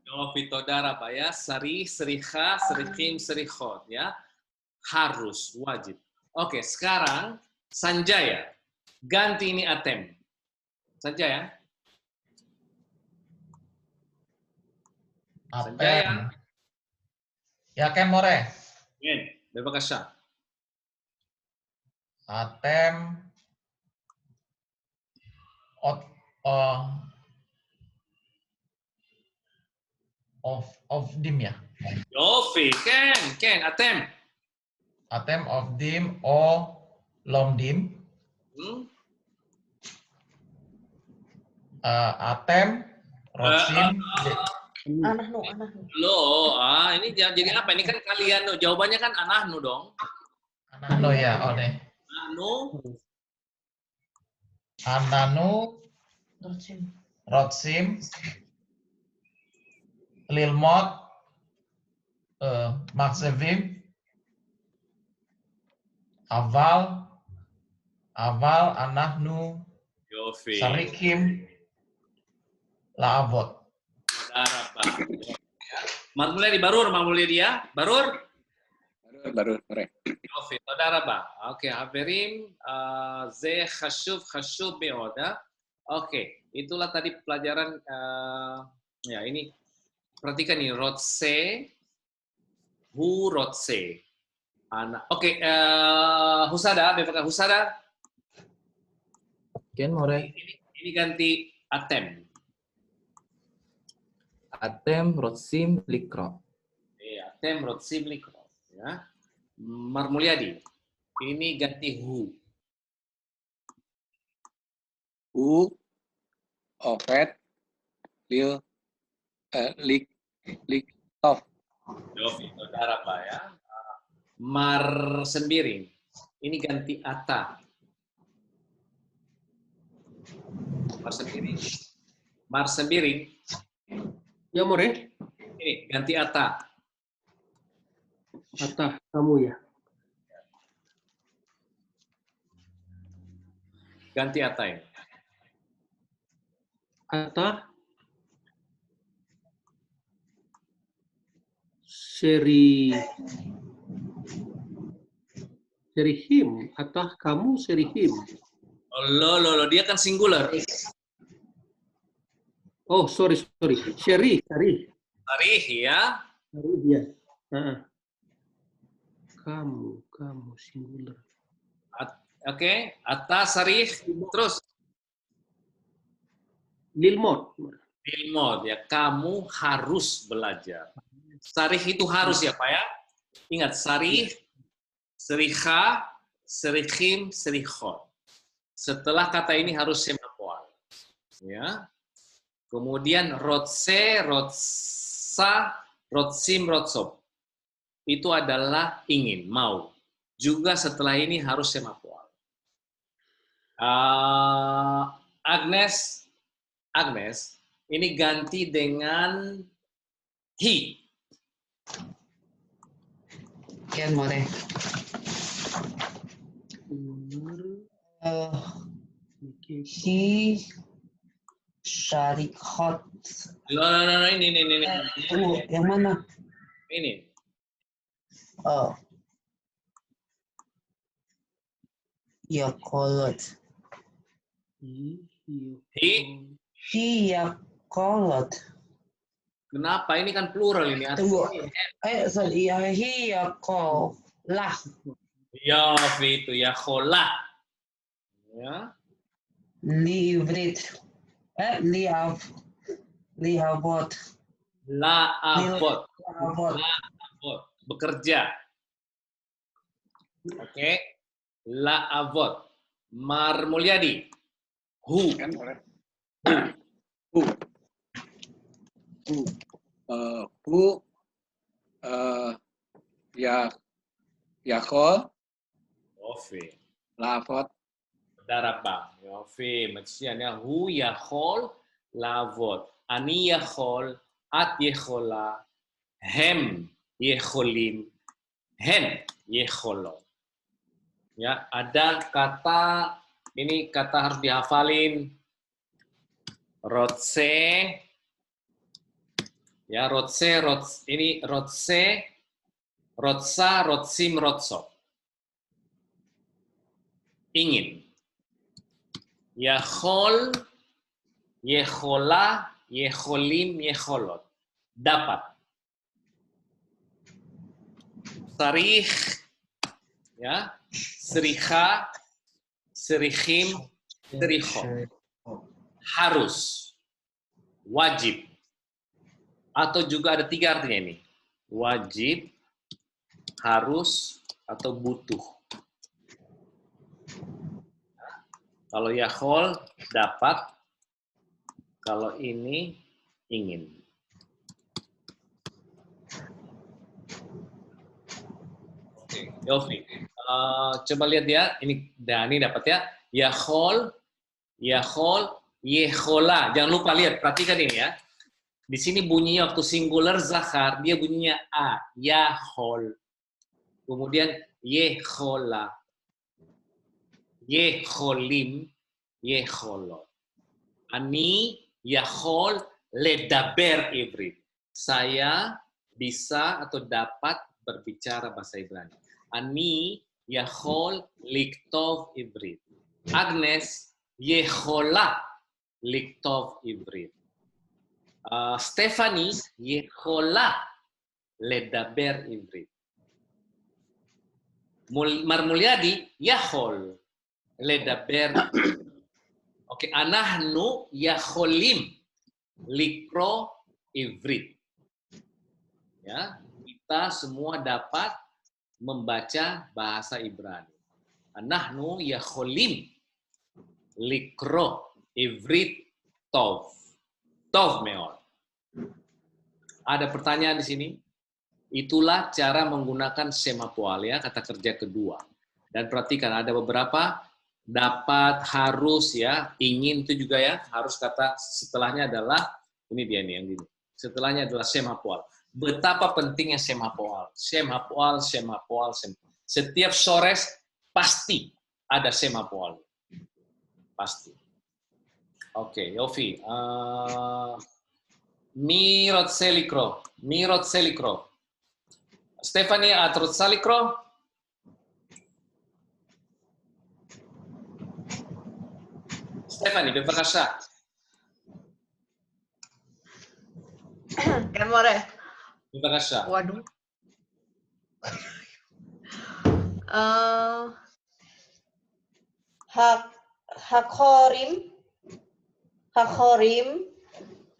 Yofi todara Pak ya. Serikha, serikhim, serikhot ya. Harus, wajib. Oke, sekarang Sanjaya. Ganti ini atem. Sanjaya. Atem. Ya, Ken More. Ken, bebakasya. Atem. Of dim ya. Yofi, Ken, atem. Atem of dim o lomdim. Atem rotsim. Anahnu. Lo, ini jadi apa? Ini kan kalian, jawabannya kan anahnu dong. Anahnu ya, oleh. Anahnu. Rotsim. Lilmot. Maksevim. Aval anahnu. Yofi. Sarikim. La'avot. Marmulia dia. Barur. Yofi, תודה רבה. אוקיי, חברים, זה חשוב מאוד. Oke, itulah tadi pelajaran. Ya, ini perhatikan nih, rotse, hu rotse. Anak. Oke, Husada, bagaimana Husada? Ken more. Ini ganti atem. Atem rotsim likro. Ya, atem rotsim likro. Ya. Marmulyadi, ini ganti hu. U, Opet, Liktov. Yofi, saudara Pak ya. Mar sembiring, ini ganti ata. Mar sembiring, Ya, more. ini ganti ata. Atah kamu ya. Ganti ata ini. Atah serihim. Atah kamu serihim. Lo, dia kan singular. Oh, sorry. Syarih. Tarih ya. Syarih ya. Kamu singular. Oke, ata sarih terus Lilmod. ilmod ya. Kamu harus belajar. Sarih itu harus ya Pak ya. Ingat sarih, seriha, serihim, serihot. Setelah kata ini harus semakual. Ya. Kemudian rotse, rotsa, rotsim, rotsop. Itu adalah ingin, mau. Juga setelah ini harus semakual. Agnes, ini ganti dengan he. Ken more. He syarikhat. No, ini. Tunggu, yang mana? Ini. Oh. Ya kolot. He ya kolot. Kenapa? Ini kan plural ini. Tunggu. Sorry. Ya he ya kolah. Ya, itu ya khola. Ya. Livrit. Lihavot. La'avot. Lihavot. Bekerja. Oke. La'avot. Marmulyadi. Hu. Ken more. Hu, Yakol, Yofi. Lavot, Saudara Bang. Yofi. Maksudnya hu yakhol lavot. Ani yakhol. At yakhola. Hem yakholim. Hen yakholot. Ya, ada kata, ini kata harus dihafalin. Rotse. Ya, rotse, ini rotse, rotsa, rotsim, rotsop. Ingin. Yahol, yehola, yeholim, yeholot. Dapat. Sarih, ya, seriha, serihim, serihot. Harus. Wajib. Atau juga ada 3 artinya ini. Wajib, harus, atau butuh. Kalau yahol, dapat. Kalau ini, ingin. Oke, Yofi. Coba lihat ya. Ini Dani dapat ya. Yahol, yehola. Jangan lupa lihat, perhatikan ini ya. Di sini bunyinya waktu singular zahar, dia bunyinya a, yahol. Kemudian yehola, yeholim, yeholot. Ani yahol ledaber ivrit. Saya bisa atau dapat berbicara bahasa Ibrani. Ani yahol liktov ivrit. Agnes yehola לכתוב עברית. סטפני יכולה לדבר עברית. מר מוליאדי יכול לדבר. אוקיי, אנחנו יכולים לקרוא עברית. Ya, kita semua dapat membaca bahasa Ibrani. Nahnu יכולים לקרוא עברית טוב. טוב מאוד. Ada pertanyaan di sini? Itulah cara menggunakan sema poal ya, kata kerja kedua. Dan perhatikan ada beberapa dapat, harus ya, ingin itu juga ya, harus kata setelahnya adalah ini dia nih yang gini. Setelahnya adalah sema poal. Betapa pentingnya sema poal. Sema poal, sema poal, sema. Setiap sores pasti ada sema poal. Pasti. Oke, Yofi. Mi רוצה לקרוא. מי רוצה לקרוא? סטפני, את רוצה לקרוא? סטפני, בבקשה. Kan more. בבקשה. Waduh. Hakorim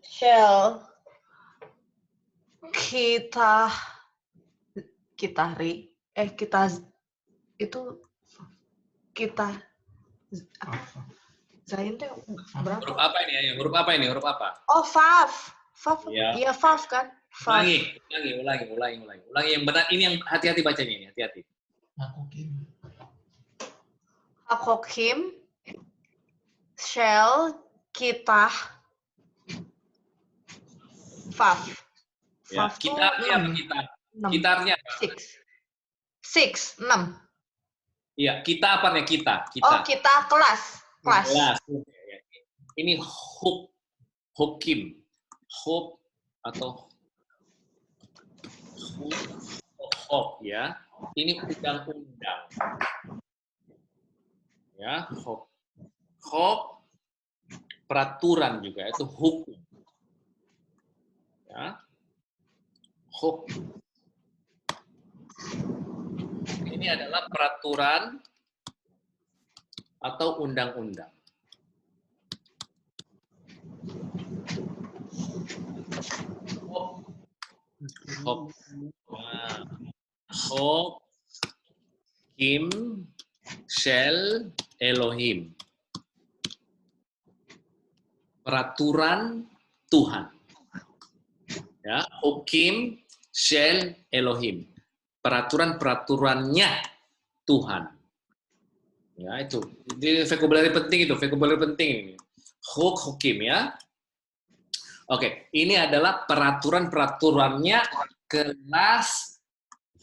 shall kita itu kita Zain teh berapa? Huruf apa ini? Ayo, huruf apa ini? Huruf apa? Oh, Fav. Ya. Iya, Fav kan? Fav. Ulangi yang benar. Ini yang hati-hati bacanya ini, hati-hati. Hakokim shall kita Fav. Ya, kitarnya apa kita? Kitarnya apa? Six, 6. Iya, kita apa nih kita? Oh, kita kelas. Ini hukim. Huk atau hok ya. Ini undang-undang. Ya, hok peraturan juga itu hukum. Ya. Huk. Ini adalah peraturan atau undang-undang. Hok. Hok. Kim. Shel. Elohim. Peraturan Tuhan. Ya, Hukim. Shel. Elohim. Peraturan-peraturannya Tuhan. Ya, itu. Jadi vocabulary penting itu, vocabulary penting ini. Hukim ya. Oke, ini adalah peraturan-peraturannya kelas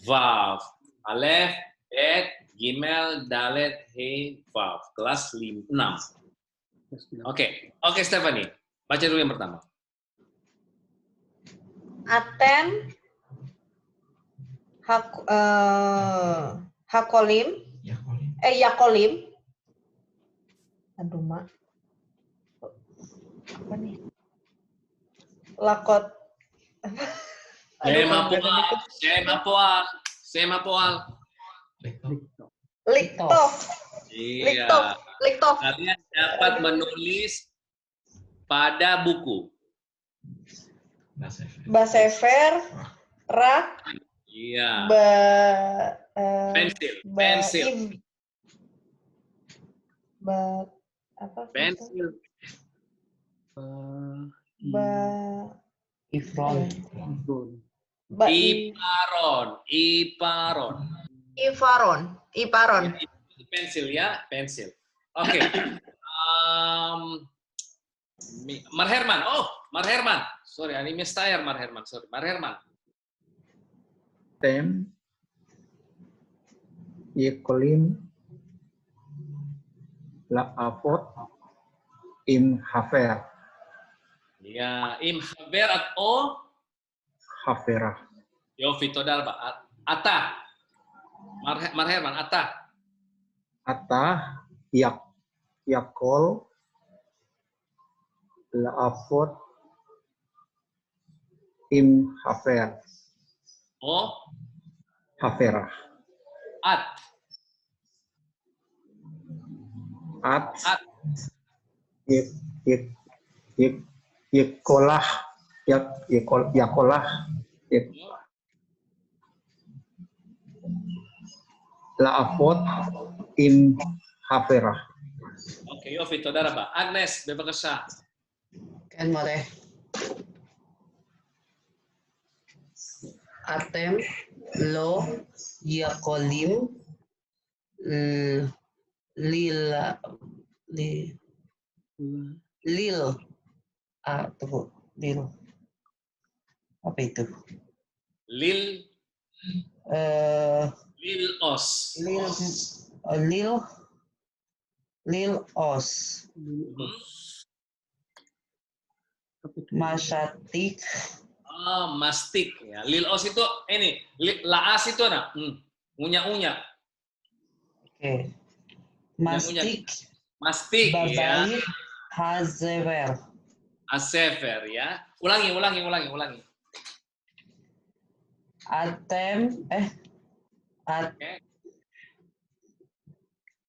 Vav. Alef, Bet, Gimel, Dalet, He, Vav. Kelas 6. Oke, Stephanie. Baca dulu yang pertama. Aten Yakolim. Aduh, Mak. Apa nih? Lakot. Sema poal. Liktof. Iya. Liktof. Kalian dapat menulis pada buku. Basefer, rak, Iya. Pensil. Pensil. Iparon. Pensil ya, pensil. Oke. Mar Herman. Sorry, ini mistayar Mar Herman. Sorry, Mar Herman. Tem Yekolim La Avot Im Hafer. Ya, Im Haver atau Haferah. Yofi todal Pak. Ata. Mar Herman, Ata. Ata Yakol La'afot im hafer. Oh, Haferah. at. At. At. Yakolah. Yakolah. La'afot im haferah. Oke, יופי, תודה רבה. אגנס, בבקשה. כן, מורה. אתם לא יכולים tunggu, apa itu? ליל, Eh, ליל os. Lil os. Masyatik. Ah, mastik. Ya. Lil os itu, ini. Laas itu ada. Ngunya-ngunya. Oke. Mastik. Mastik, ya. Babait hazever. Asever, ya. Ulangi. Atem, Oke.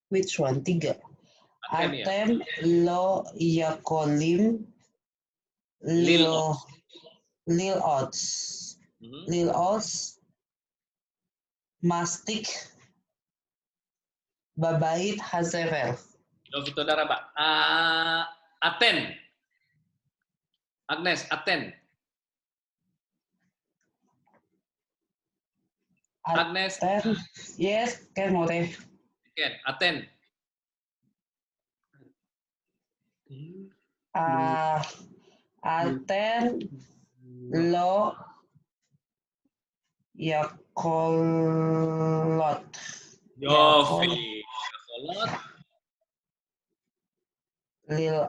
which one? 3. Atem, ya. Atem lo yakolim Lil lil os. Lil os mastik babait hazever. Yofit, saudara, Pak. Aten. Agnes, Aten. Agnes. Atem, yes, kan more. Oke, Aten. Aten lo yakolot. Yofi. Yakolot. Lil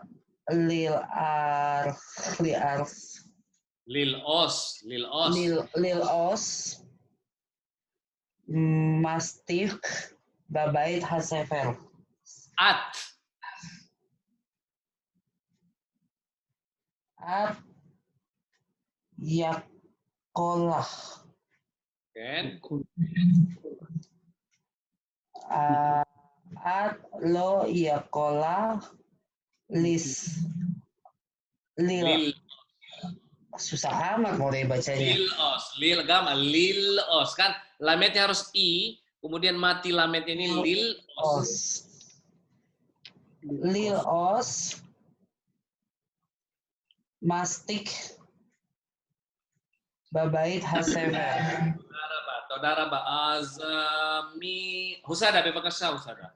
os mastik babait hasefer. At. Yakolah. Ken. At lo yakolah lil susah amat mau bacanya. Lil os kan lametnya harus i, kemudian mati lametnya ini lil os. Lil os mastik babait hasever. Saudara Pak Azami Husada, bebaskan Husada.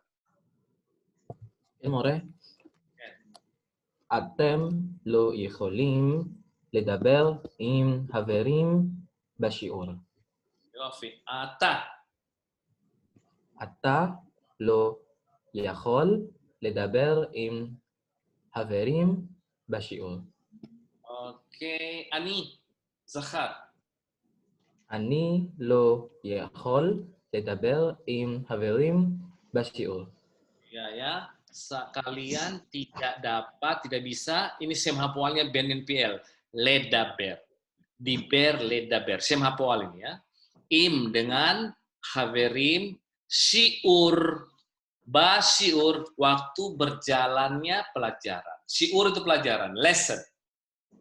מורה, אתם לא יכולים לדבר עם חברים בשיעור. יופי. אתה. אתה לא יכול לדבר עם חברים בשיעור. אוקיי. אני. זכר. אני לא יכול לדבר עם חברים בשיעור. Ya. Kalian tidak dapat, tidak bisa. Ini sem hapoalnya BNPL. Ledaber. Diber, ledaber. Sem hapoal ini ya. Im dengan haverim, syiur, basyiur, waktu berjalannya pelajaran. Syiur itu pelajaran, lesson.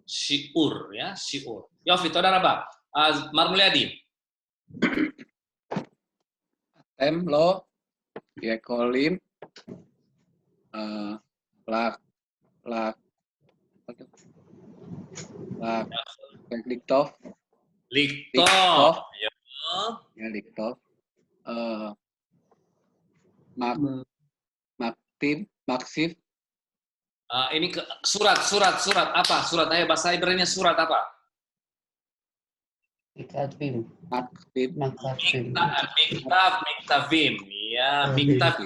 Syiur ya, syiur. Yofi, saudara Pak. Marmulyadi. Atem lo yakolim liktov. Liktov. Ya. Ya, liktov. Maksif. Ini surat apa? Surat ayo bahasa Ibrani surat apa? Miktavim. Miktavim. Ya, Miktavim.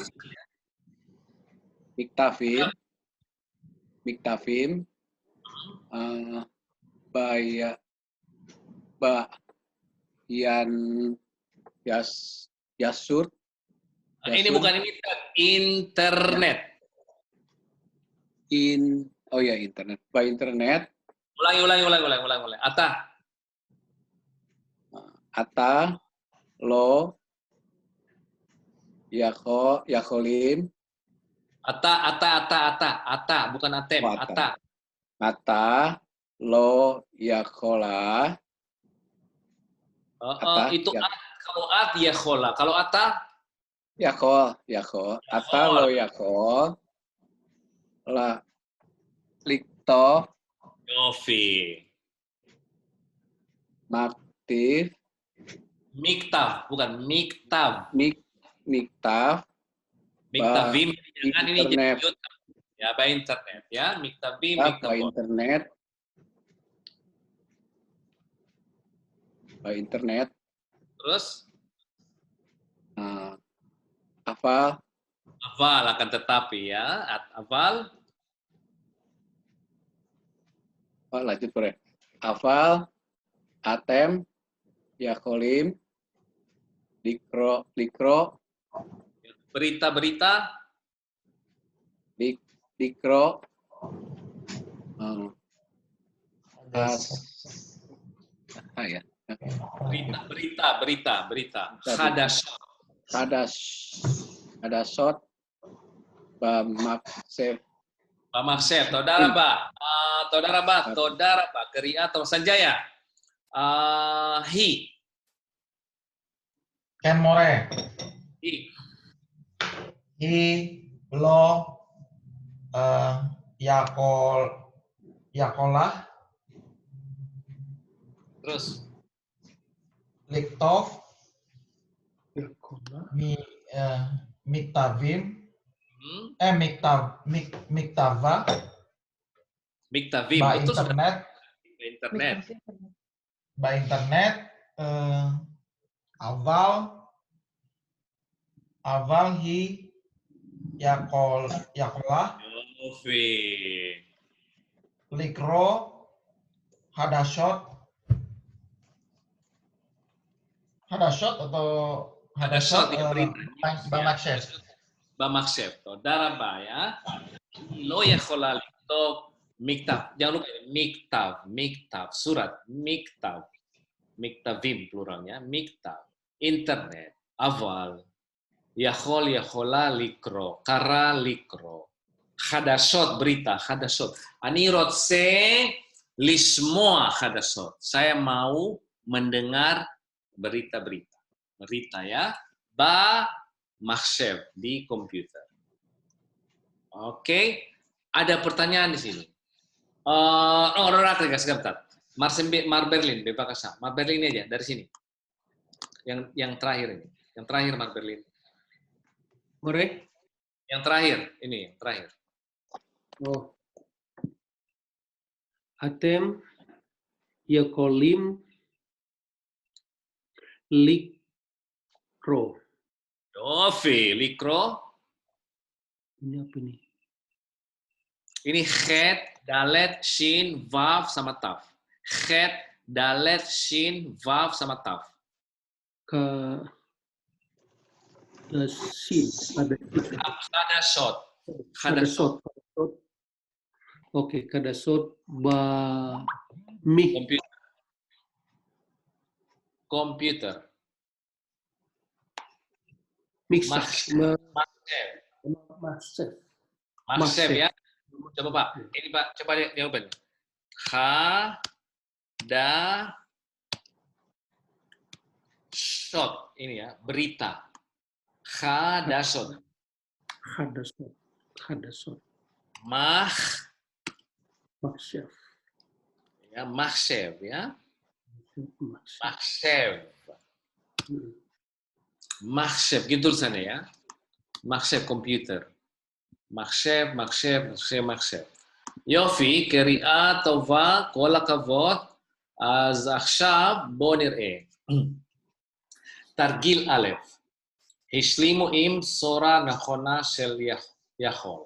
Yasur. Ini bukan internet. Oh ya, internet. By internet. Ulangi. Ata. Ata, lo, yakolim, Ata, bukan atem. Oh, Ata. ata, lo, yakola, Ata, Itu ya. kalau at yakhola. Kalau ata Yako, ata, lo, yako, la, likto, Yofi. maktif, Miktav, bukan miktav. miktaf, Miktavim, jangan ini internet. jadi ya, by internet ya. Miktavim, by miktavim. internet, by internet, Terus hafal, aval akan tetapi ya. Aval, lanjut boleh. Hafal, atem, yakolim, likro, berita-berita, likro, ya. berita. Hadasot, bamaksef, Bamaksef, Todaraba, Keria atau Sanjaya. Hi. Ken more. Hi, lo, yakolah, Terus liktov, Yakolah. miktavim, miktava, Miktavim, by betul sudah. internet, By internet. by internet, aval hi, yakolah, Yofi. likro, hadashot atau Hadashot, ya, berita. Bamaksef. Todaraba ya. Lo yakhola liktov miktav. Jangan lupa miktav, surat, miktavim pluralnya, miktav, internet, aval, yakhola likro, kara likro, hadashot berita, hadashot. Ani rotse lismoa hadashot. Saya mau mendengar berita ya. Ba mahsyef di komputer. Oke, ada pertanyaan di sini. Sebentar. Marberlin, Bebakasa. Marberlin ini aja dari sini. Yang terakhir ini. Yang terakhir Marberlin. More? Yang terakhir ini, yang terakhir. Oh. Atem, yakolim, likro. Yofi, likro. Ini apa nih? Ini chet, dalet, shin, vav sama taf. Chet, dalet, shin, vav sama taf. Hadashot. Oke, kadasot ba mi. Komputer. Mahsyef ya. Coba Pak. Ini Pak, coba jawaban. Hadashot ini ya, berita. Hadashot. Mahsyef. Ya, mahsyef ya. Mahsyef gitu tulisannya ya. Mahsyef komputer. Mahsyef. Yofi, קריאה טובה, כל הכבוד. אז עכשיו בואו נראה. תרגיל א', השלימו עם sora נכונה של יכול.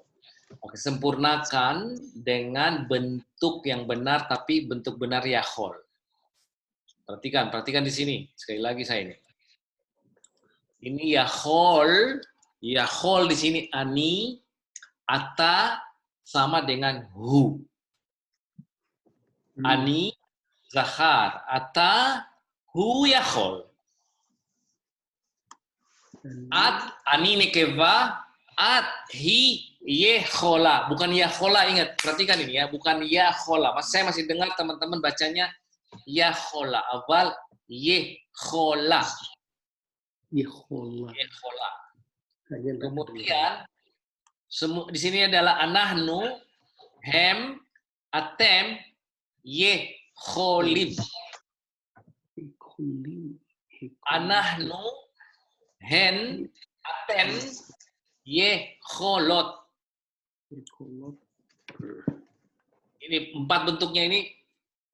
Oke, sempurnakan dengan bentuk yang benar tapi bentuk benar yahol. Perhatikan di sini. Sekali lagi saya ini. Ini yahol di sini ani, ata, sama dengan hu. Ani zahar ata hu yahol. At ani nekeva at hi yehola. Bukan yahola, ingat. Perhatikan ini ya, bukan yahola. Saya masih dengar teman-teman bacanya yahola. Awal yehola. Yehola. Yehola. Hanya Kemudian di sini adalah anahnu, hem, atem, yeholim. Yeholim. Anahnu, hen, aten, yeholot. Yeholot. Ini 4 bentuknya ini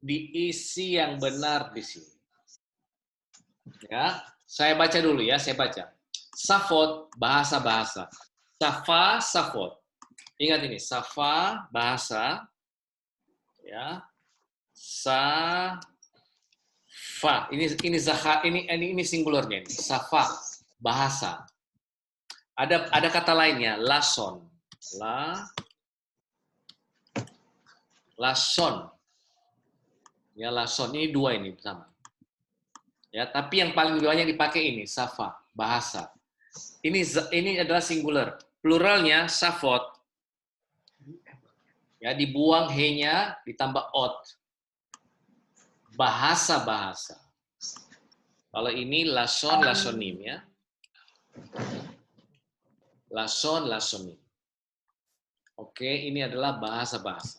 diisi yang benar di sini. Ya, saya baca dulu ya, saya baca. Safot, bahasa-bahasa. Safa, safot. Ingat ini, safa, bahasa. Ya. Safa. Ini zaha, ini singularnya ini. Safa, bahasa. Ada kata lainnya, lason. Lason. Ya, lason ini 2 ini sama. Ya, tapi yang paling banyak dipakai ini safa, bahasa. Ini adalah singular. Pluralnya safot. Ya, dibuang he-nya, ditambah ot. Bahasa-bahasa. Kalau ini lason, lasonim ya. Lason, lasonim. Oke, ini adalah bahasa-bahasa.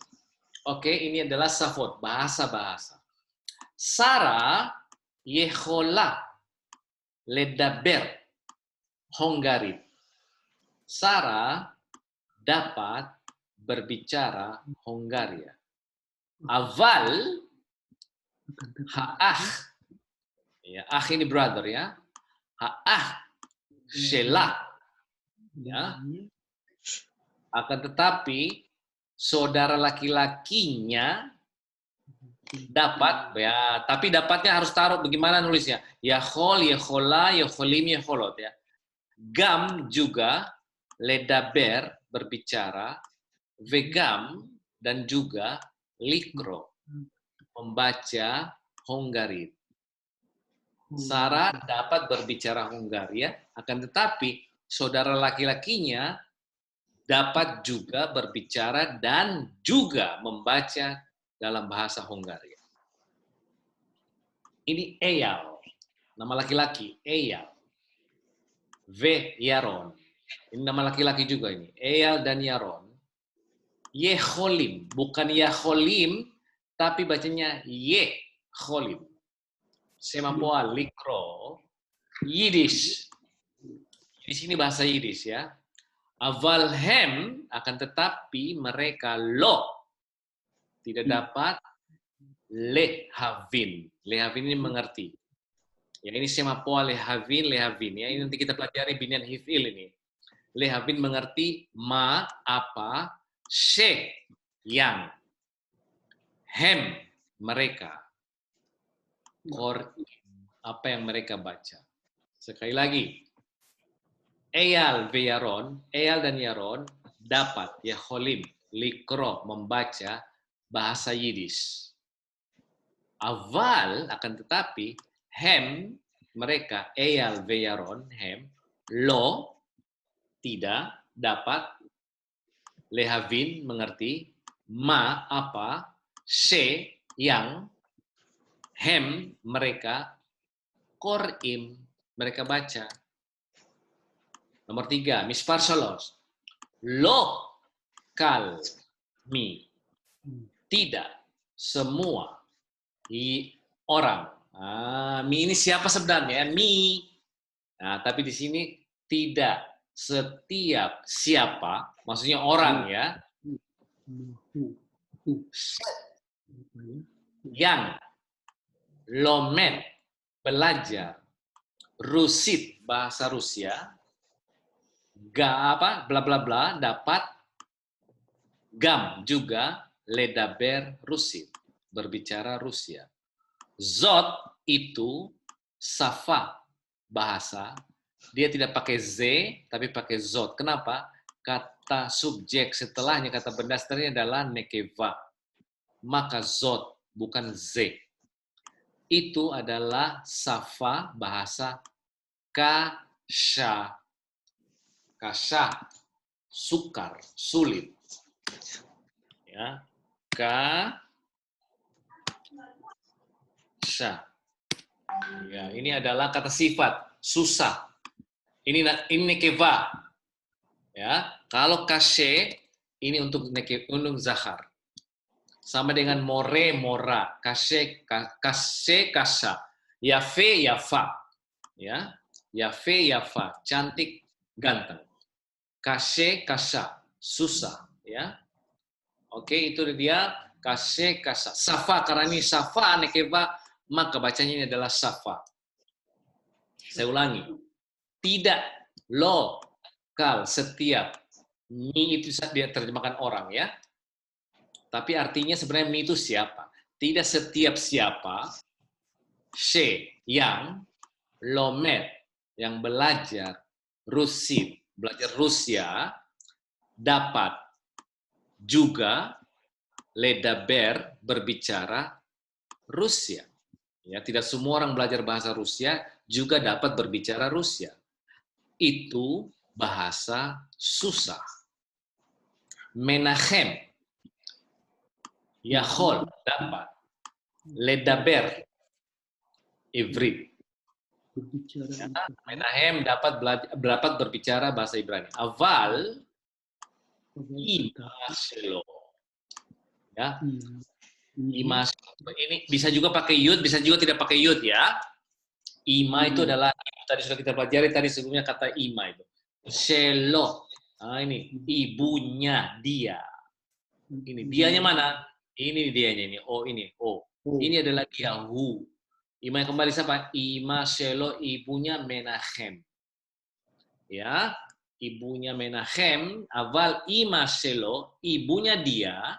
Oke, ini adalah safot, bahasa-bahasa. Sara yehola ledaber Hongarit. Sarah dapat berbicara Hongaria. Aval ha'ah, ya, ah ini brother ya. Ha'ah shelah, ya. Akan tetapi saudara laki-lakinya dapat, ya, tapi dapatnya harus taruh bagaimana nulisnya? Yahol, yehola, yeholim, yeholot ya. Gam juga ledaber berbicara, vegam dan juga likro membaca Hongarit. Sarah dapat berbicara Hongaria, akan tetapi saudara laki-lakinya dapat juga berbicara dan juga membaca dalam bahasa Hongaria. Ini Eyal, nama laki-laki, Eyal. V. Yaron. Ini nama laki-laki juga ini. Eyal dan Yaron. Yeholim. Bukan Yaholim, tapi bacanya Yeholim. Semapoa likro. Yiddish. Di sini bahasa Yiddish ya. Avalhem, akan tetapi mereka lo. Tidak dapat lehavin. Lehavin ini mengerti. Ya, ini semapoa lehavin. Ya, ini nanti kita pelajari binyan hifil ini. Lehavin mengerti ma, apa, she, yang, hem, mereka, kor, apa yang mereka baca. Sekali lagi, Eyal veyaron, Eyal dan Yaron dapat, Yeholim, likro, membaca bahasa Yiddish. Aval, akan tetapi, hem, mereka, Eyal veyaron, hem, lo, tidak dapat, lehavin, mengerti, ma, apa, she, yang, hem, mereka, korim, mereka baca. Nomor 3, mispar solos, lo, kal, mi, tidak, semua, orang. Mi ini siapa sebenarnya? Mi. Nah, tapi di sini tidak setiap siapa, maksudnya orang ya, yang lomet, belajar, rusit, bahasa Rusia, bla bla bla, dapat, gam juga, ledaber rusit, berbicara Rusia. Zot itu safa, bahasa. Dia tidak pakai z, tapi pakai zot. Kenapa? kata subjek setelahnya kata benda setelahnya adalah nekeva. Maka zot bukan z. Itu adalah safa bahasa kasha. Kasha, sukar, sulit. Ya, kasha. Ya, ini adalah kata sifat, susah. Ini nekeva. Ya, kalau kashe ini untuk zahar. Sama dengan more, mora, kashe, kasha. Yafe, yafa. Ya, yafe, yafa, cantik, ganteng. Kashe, kasha, susah. Ya, oke, itu dia kashe, kasha. Safa, karena ini safa, nekeva, maka bacanya ini adalah safa. Saya ulangi. Tidak, lokal, setiap. Mi itu dia terjemahkan orang ya. Tapi artinya sebenarnya mi itu siapa? Tidak setiap siapa. She, yang. Lomet, yang belajar. Rusin, belajar Rusia. Dapat. Juga. Ledaber, berbicara Rusia. Ya, tidak semua orang belajar bahasa Rusia juga dapat berbicara Rusia. Itu bahasa susah. Menachem, Yachol, dapat. Ledaber, Ivrit. Ya, Menachem dapat berbicara bahasa Ibrani. Aval, Ima Shelo. Ya. Ima ini bisa juga pakai yud, bisa juga tidak pakai yud ya. Ima itu adalah tadi sudah kita pelajari tadi sebelumnya kata ima itu. Shelo. Nah, ini ibunya dia. Ini dianya mana? Ini dianya ini. Oh ini. Oh. Ini adalah dia hu. Ima yang kembali siapa? Ima Shelo ibunya Menachem. Ya, ibunya Menachem. Aval ima Shelo ibunya dia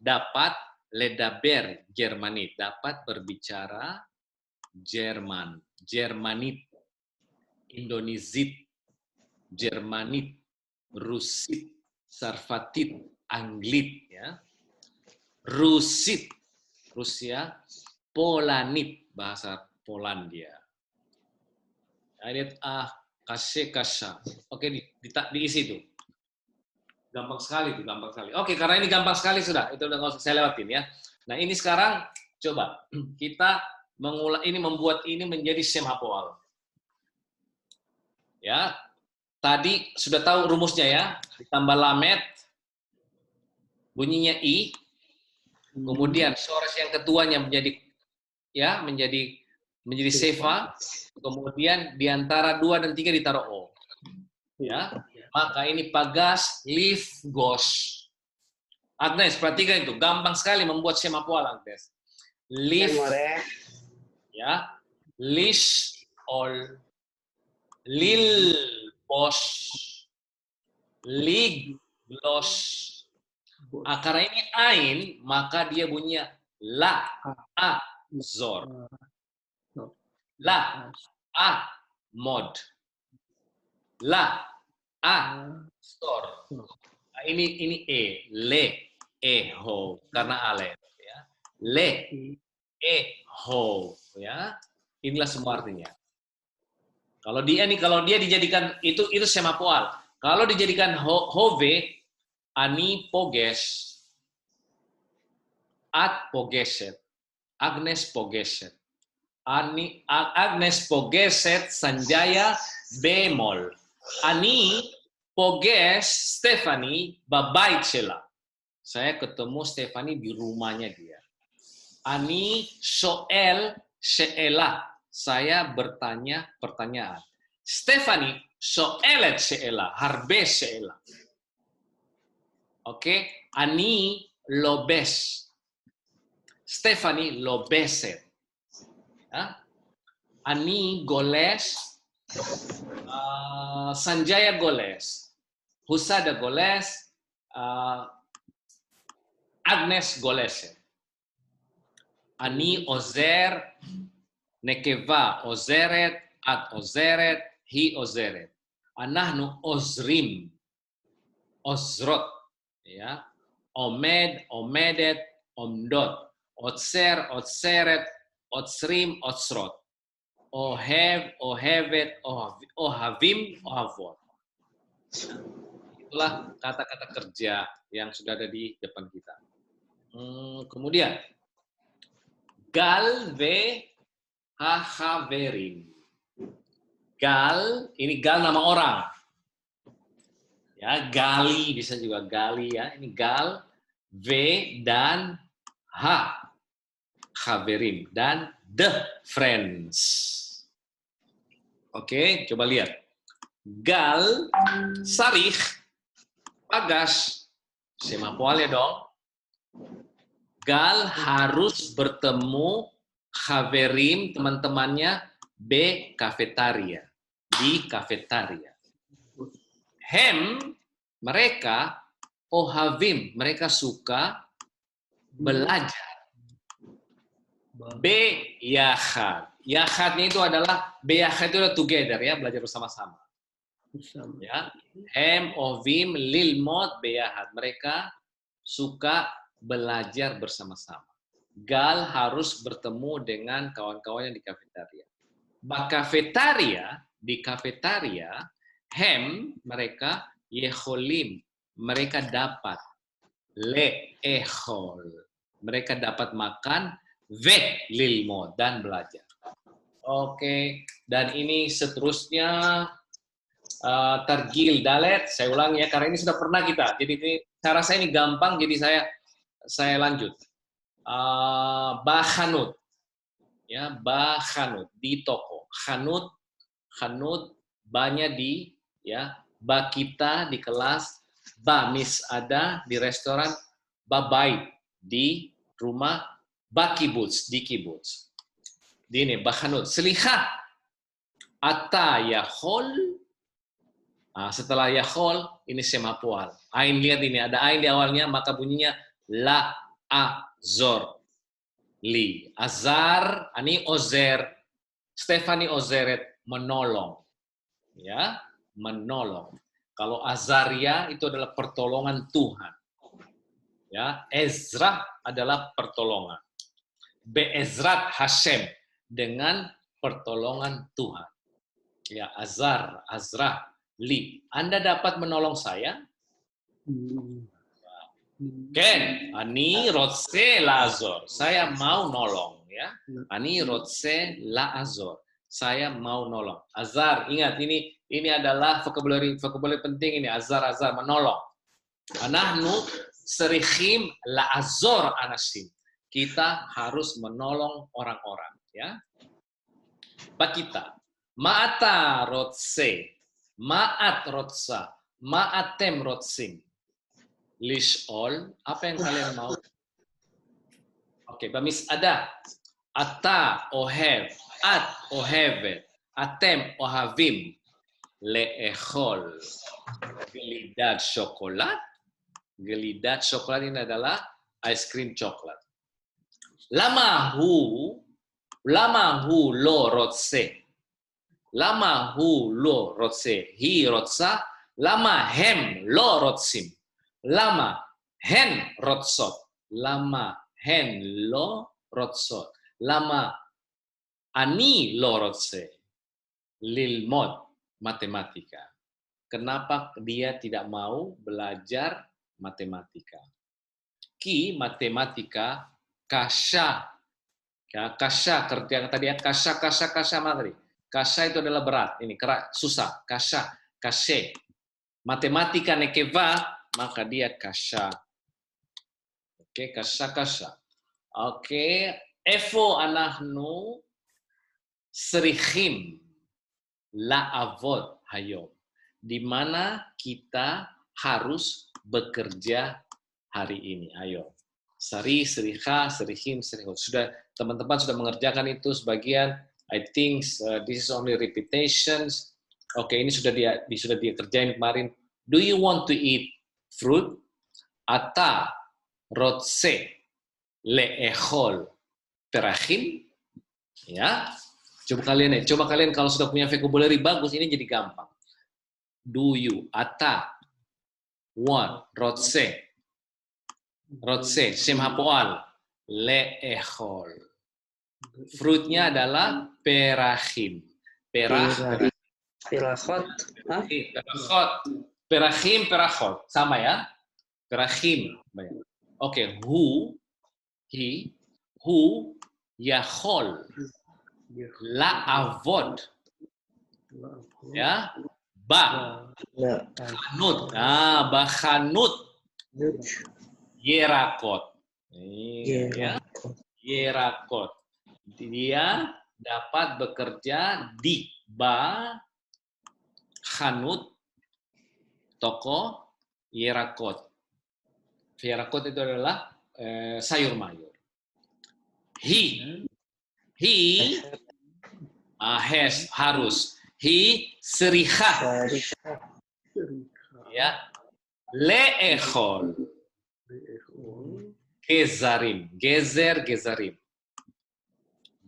dapat ledaber Jermanit, dapat berbicara Jerman, Jermanit, Indonezit, Jermanit, Rusit, Sarfatit, Anglit, ya, Rusit, Rusia, Polanit, bahasa Polandia. Ayat kashe kasha. Oke, diisi itu. Gampang sekali itu, gampang sekali. Oke, karena ini gampang sekali sudah, itu udah nggak usah saya lewatin ya. Nah ini sekarang coba kita membuat ini menjadi Shem Hapoal. Ya, tadi sudah tahu rumusnya ya, ditambah lamet, bunyinya i, kemudian sores yang ketuanya menjadi sefa, kemudian diantara 2 dan 3 ditaruh o. Ya. Maka ini pagas, lift, gosh. Agnes, perhatikan itu. Gampang sekali membuat Shem Hapoal, Agnes. Lift, ya. Lish, all. Lil, bosh. Lig, glosh. Karena ini ain, maka dia bunyinya la, a, zor. La, a, mod. La, a, stor. Nah, ini e, le, e, ho, karena alef ya. Le, e, ho, ya. Inilah semua artinya. Kalau dia dijadikan itu Shem Hapoal. Kalau dijadikan hove, ani poges, at pogeset, Agnes pogeset. Agnes pogeset Sanjaya bemol. Ani poges Stephanie babait shela. Saya ketemu Stephanie di rumahnya dia. Ani shoel she'ela. Saya bertanya pertanyaan. Stephanie shoelet she'ela. Harbe she'ela. Oke. Ani lobes. Stephanie lobeset. Ya. Ani goles. Sanjaya goles, Husada goles, Agnes goles. Ani ozer, nekeva ozeret, at ozeret, hi ozeret. Anahnu ozrim. ozrot, ya, omed, omedet, omdot, otser, otseret, otsrim, otsrot, ohev, ohevet, ohavim, ohavot. Itulah kata-kata kerja yang sudah ada di depan kita. Kemudian, gal ve hahaverim. Gal, ini gal nama orang. Ya, gali bisa juga gali ya. Ini gal, v dan ha, haverim dan the friends. Oke, coba lihat. Gal, sarih, pagas, semapual ya dong. Gal harus bertemu haverim teman-temannya be kafetaria, di kafetaria. Hem, mereka, ohavim, mereka suka belajar. Be yachad. Yachadnya itu adalah, be yachad itu adalah together ya, belajar bersama-sama. Ya. Hem, ovim, lilmod, be yachad. Mereka suka belajar bersama-sama. Gal harus bertemu dengan kawan-kawannya di kafetaria. Kafetaria, di kafetaria, hem, mereka, yeholim, mereka dapat, le'ehol, mereka dapat makan, ve lilmod, dan belajar. Oke, dan ini seterusnya, tergil dalet, saya ulang ya, karena ini sudah pernah kita, jadi ini, cara saya ini gampang, jadi saya lanjut. Bakhanut, ya, bakhanut di toko, khanut banyak di ya, ba kita di kelas, ba mis ada di restoran, ba bait di rumah, ba kibuts di kibuts. Di ini bakhanut, seliha, ata yahol. Setelah yahol ini semapual. Ain, lihat ini ada ain di awalnya, maka bunyinya la azor li. Azar, ani ozer, Stefani ozeret, menolong. Ya, menolong. Kalau azaria itu adalah pertolongan Tuhan. Ya, Ezra adalah pertolongan. Be'ezrat Hashem, dengan pertolongan Tuhan. Ya, azar, azra, li. Anda dapat menolong saya? Ken, ani rotse lazor. Saya mau nolong, ya. Ani rotse la azor. Saya mau nolong. Azar, ingat ini adalah vocabulary penting ini. Azar, menolong. Anahnu serikhim la azor anasim. Kita harus menolong orang-orang, ya. Bakita. Ma'ata rotse, ma'at rotsa, ma'atem rotsim. Lish'ol, apa yang kalian mau? Oke, bamis ada. Ata ohev, at ohevet, atem ohavim, le'echol. Gelidat coklat. Gelidat coklat ini adalah ice cream coklat. Lamahu lo rotse. Lamahu lo rotse. Hi rotsa. Lama hem lo rotsim. Lama hen rotsot, lama hen lo rotsot, lama ani lo rotse, lilmod matematika. Kenapa dia tidak mau belajar matematika? Ki matematika kasha, ya, kasha kerja tadi ya, kasha mana tadi? Kasha itu adalah berat, ini kerak susah, kasha, kashe. Matematika nekeva, maka dia kasha. Oke, kasha. Oke, efo anahnu serikhim la avot hayom. Di mana kita harus bekerja hari ini. Ayo. Sari, seriha, serihim, serihot. Sudah teman-teman sudah mengerjakan itu sebagian. I think this is only repetitions. Oke, ini sudah dia kerjain kemarin. Do you want to eat fruit? Ata rotse le'echol terahim. Ya. Coba kalian kalau sudah punya vocabulary bagus, ini jadi gampang. Do you, ata One. Rotse. Rotse. Shem hapoal. Le'echol. Fruitnya adalah perachim. Perachim. Pirachot. Hah? Perachot. Perachim, perachot. Sama ya? Perachim. Oke, who, he, who, yachol, la'avod, ya, bachanut, bachanut, yerakot, ya, yerakot. Dia dapat bekerja di bachanut, toko yerakot. Yerakot itu adalah sayur mayur. He harus. He serihah. Ya. Le'echol. Gezarim. Gezer, gezarim.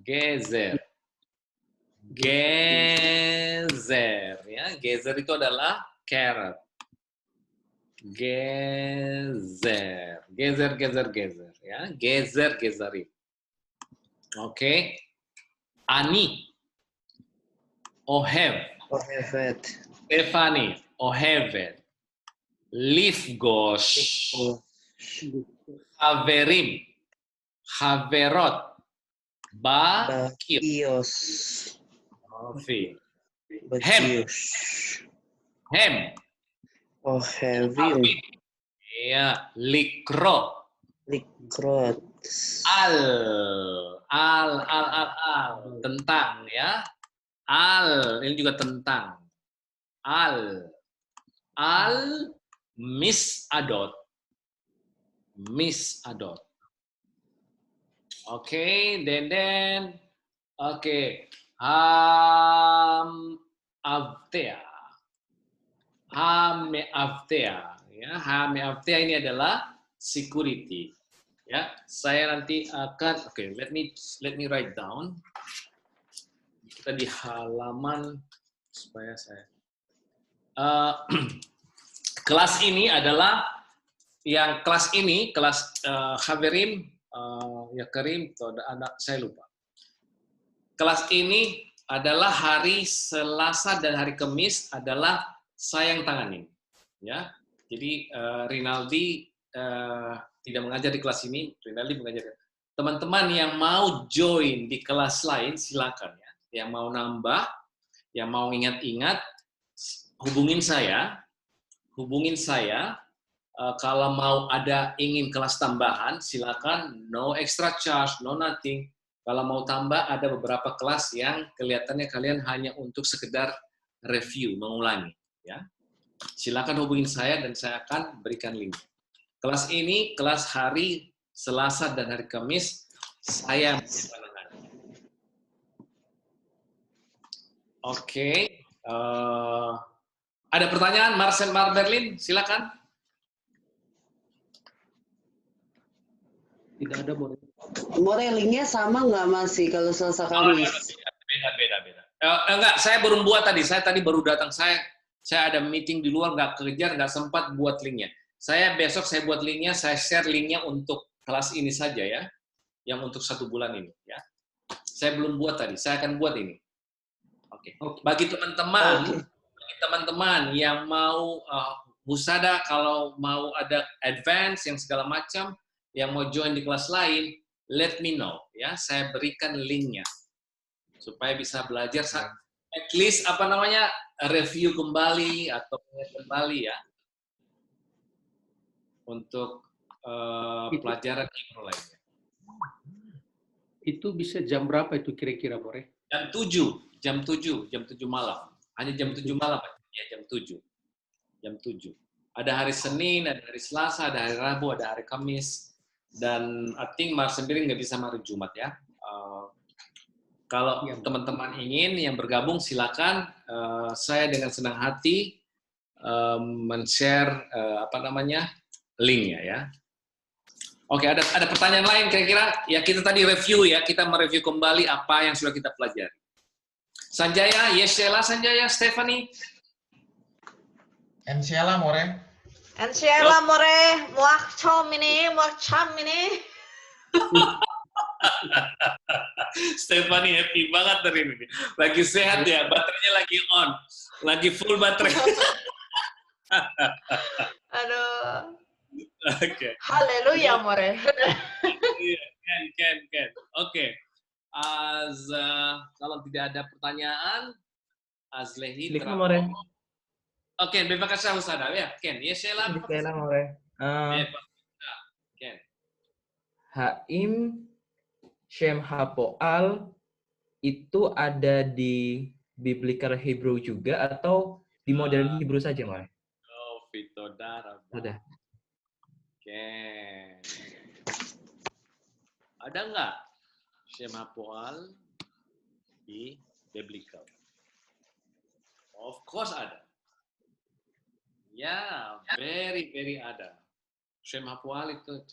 Gezer. Gezer. Ya. Gezer itu adalah carrot. Gezer. Gezer, gezer, gezer. Ya. Gezer, gezarim. Oke. Ani. Ohev. Ohevet. Stefani. Ohevet. Lifgosh. Haverim. Haverot. Bakir. Bakios. Hem. Hem. Ohevim. Ya, likro. Likrot. Al. Tentang, ya. Al, ini juga tentang. Al. Misadot. Misadot. Oke, then. Oke. Avtea. Hameavtea, ya. Hameavtea ini adalah security. Ya, saya nanti akan let me write down. Kita di halaman supaya saya kelas ini adalah kelas Haverim ya Karim atau anak saya lupa. Kelas ini adalah hari Selasa dan hari Kamis adalah saya yang tanganin, ya. Jadi Rinaldi tidak mengajar di kelas ini, Rinaldi mengajar. Teman-teman yang mau join di kelas lain silakan ya. Yang mau nambah, yang mau ingat-ingat, hubungin saya. Kalau mau ada ingin kelas tambahan silakan, no extra charge, no nothing. Kalau mau tambah ada beberapa kelas yang kelihatannya kalian hanya untuk sekedar review, mengulangi. Ya, silakan hubungin saya dan saya akan berikan link. Kelas ini kelas hari Selasa dan hari Kamis saya menangani. Oke, ada pertanyaan Marcel Marberlin, silakan. Tidak ada, More. More, linknya sama nggak masih kalau Selasa Kamis? Beda. Enggak, saya baru buat tadi. Saya tadi baru datang. Saya ada meeting di luar, nggak kejar, nggak sempat buat linknya. Besok saya buat linknya, saya share linknya untuk kelas ini saja ya, yang untuk 1 bulan ini ya. Saya belum buat tadi, saya akan buat ini. Oke. Bagi teman-teman yang mau musada, kalau mau ada advance yang segala macam, yang mau join di kelas lain, let me know ya. Saya berikan linknya supaya bisa belajar. At least review kembali atau kembali ya untuk pelajaran Ibnu lainnya. Itu bisa jam berapa itu kira-kira, More? Jam 7 malam. Hanya jam 7 malam ya, jam 7. Ada hari Senin, ada hari Selasa, ada hari Rabu, ada hari Kamis, dan I think Mar sendiri nggak bisa hari Jumat ya. Kalau teman-teman ingin yang bergabung silakan, saya dengan senang hati men-share linknya ya. Oke, ada pertanyaan lain kira-kira? Ya kita tadi review ya, kita mereview kembali apa yang sudah kita pelajari. Sanjaya, Yesela, Sanjaya, Stephanie. Ensiala, More. And Sheila more muak chom ini, muak cham ini. Stephanie happy banget hari ini. Lagi sehat ya, baterainya lagi on. Lagi full baterai. Aduh. Oke. Haleluya more. Ken. Oke. Kalau tidak ada pertanyaan, Azlehi Silakan, More. Oke, bebas usada ya, Ken. Ya, Sheila. Silakan, More. Ken. Haim Shem Hapoal itu ada di Biblical Hebrew juga atau di modern Hebrew saja, More? Oh, Vito Dara. Sudah. Ken. Ada nggak Shem Hapoal di Biblical? Of course ada. Ya, very ada. Shem Hapoal itu.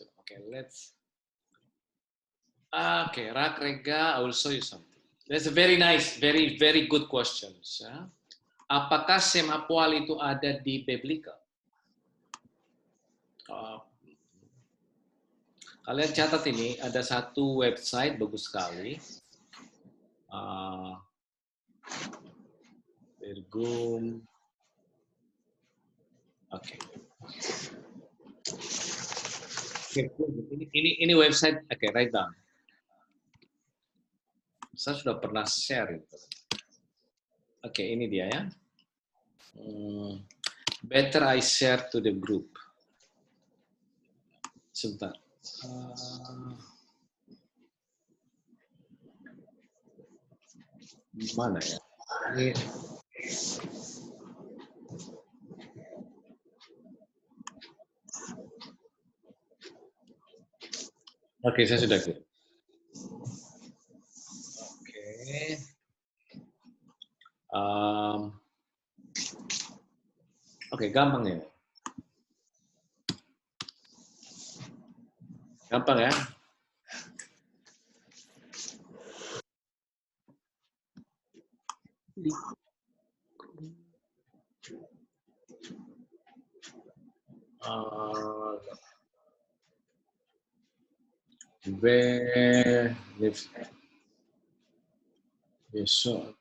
Okay, Rak Rega, I will show you something. That's a very nice, very good questions. Ya. Apakah Shem Hapoal itu ada di Biblical? Kalian catat ini, ada satu website bagus sekali. Bergum. Oke. Ini website, oke, write down. Saya sudah pernah share itu. Oke, ini dia ya. Better I share to the group. Sebentar. Mana ya? Ini. Oke, saya sudah kirim. Oke, gampang ya. Gampang ya. Besok.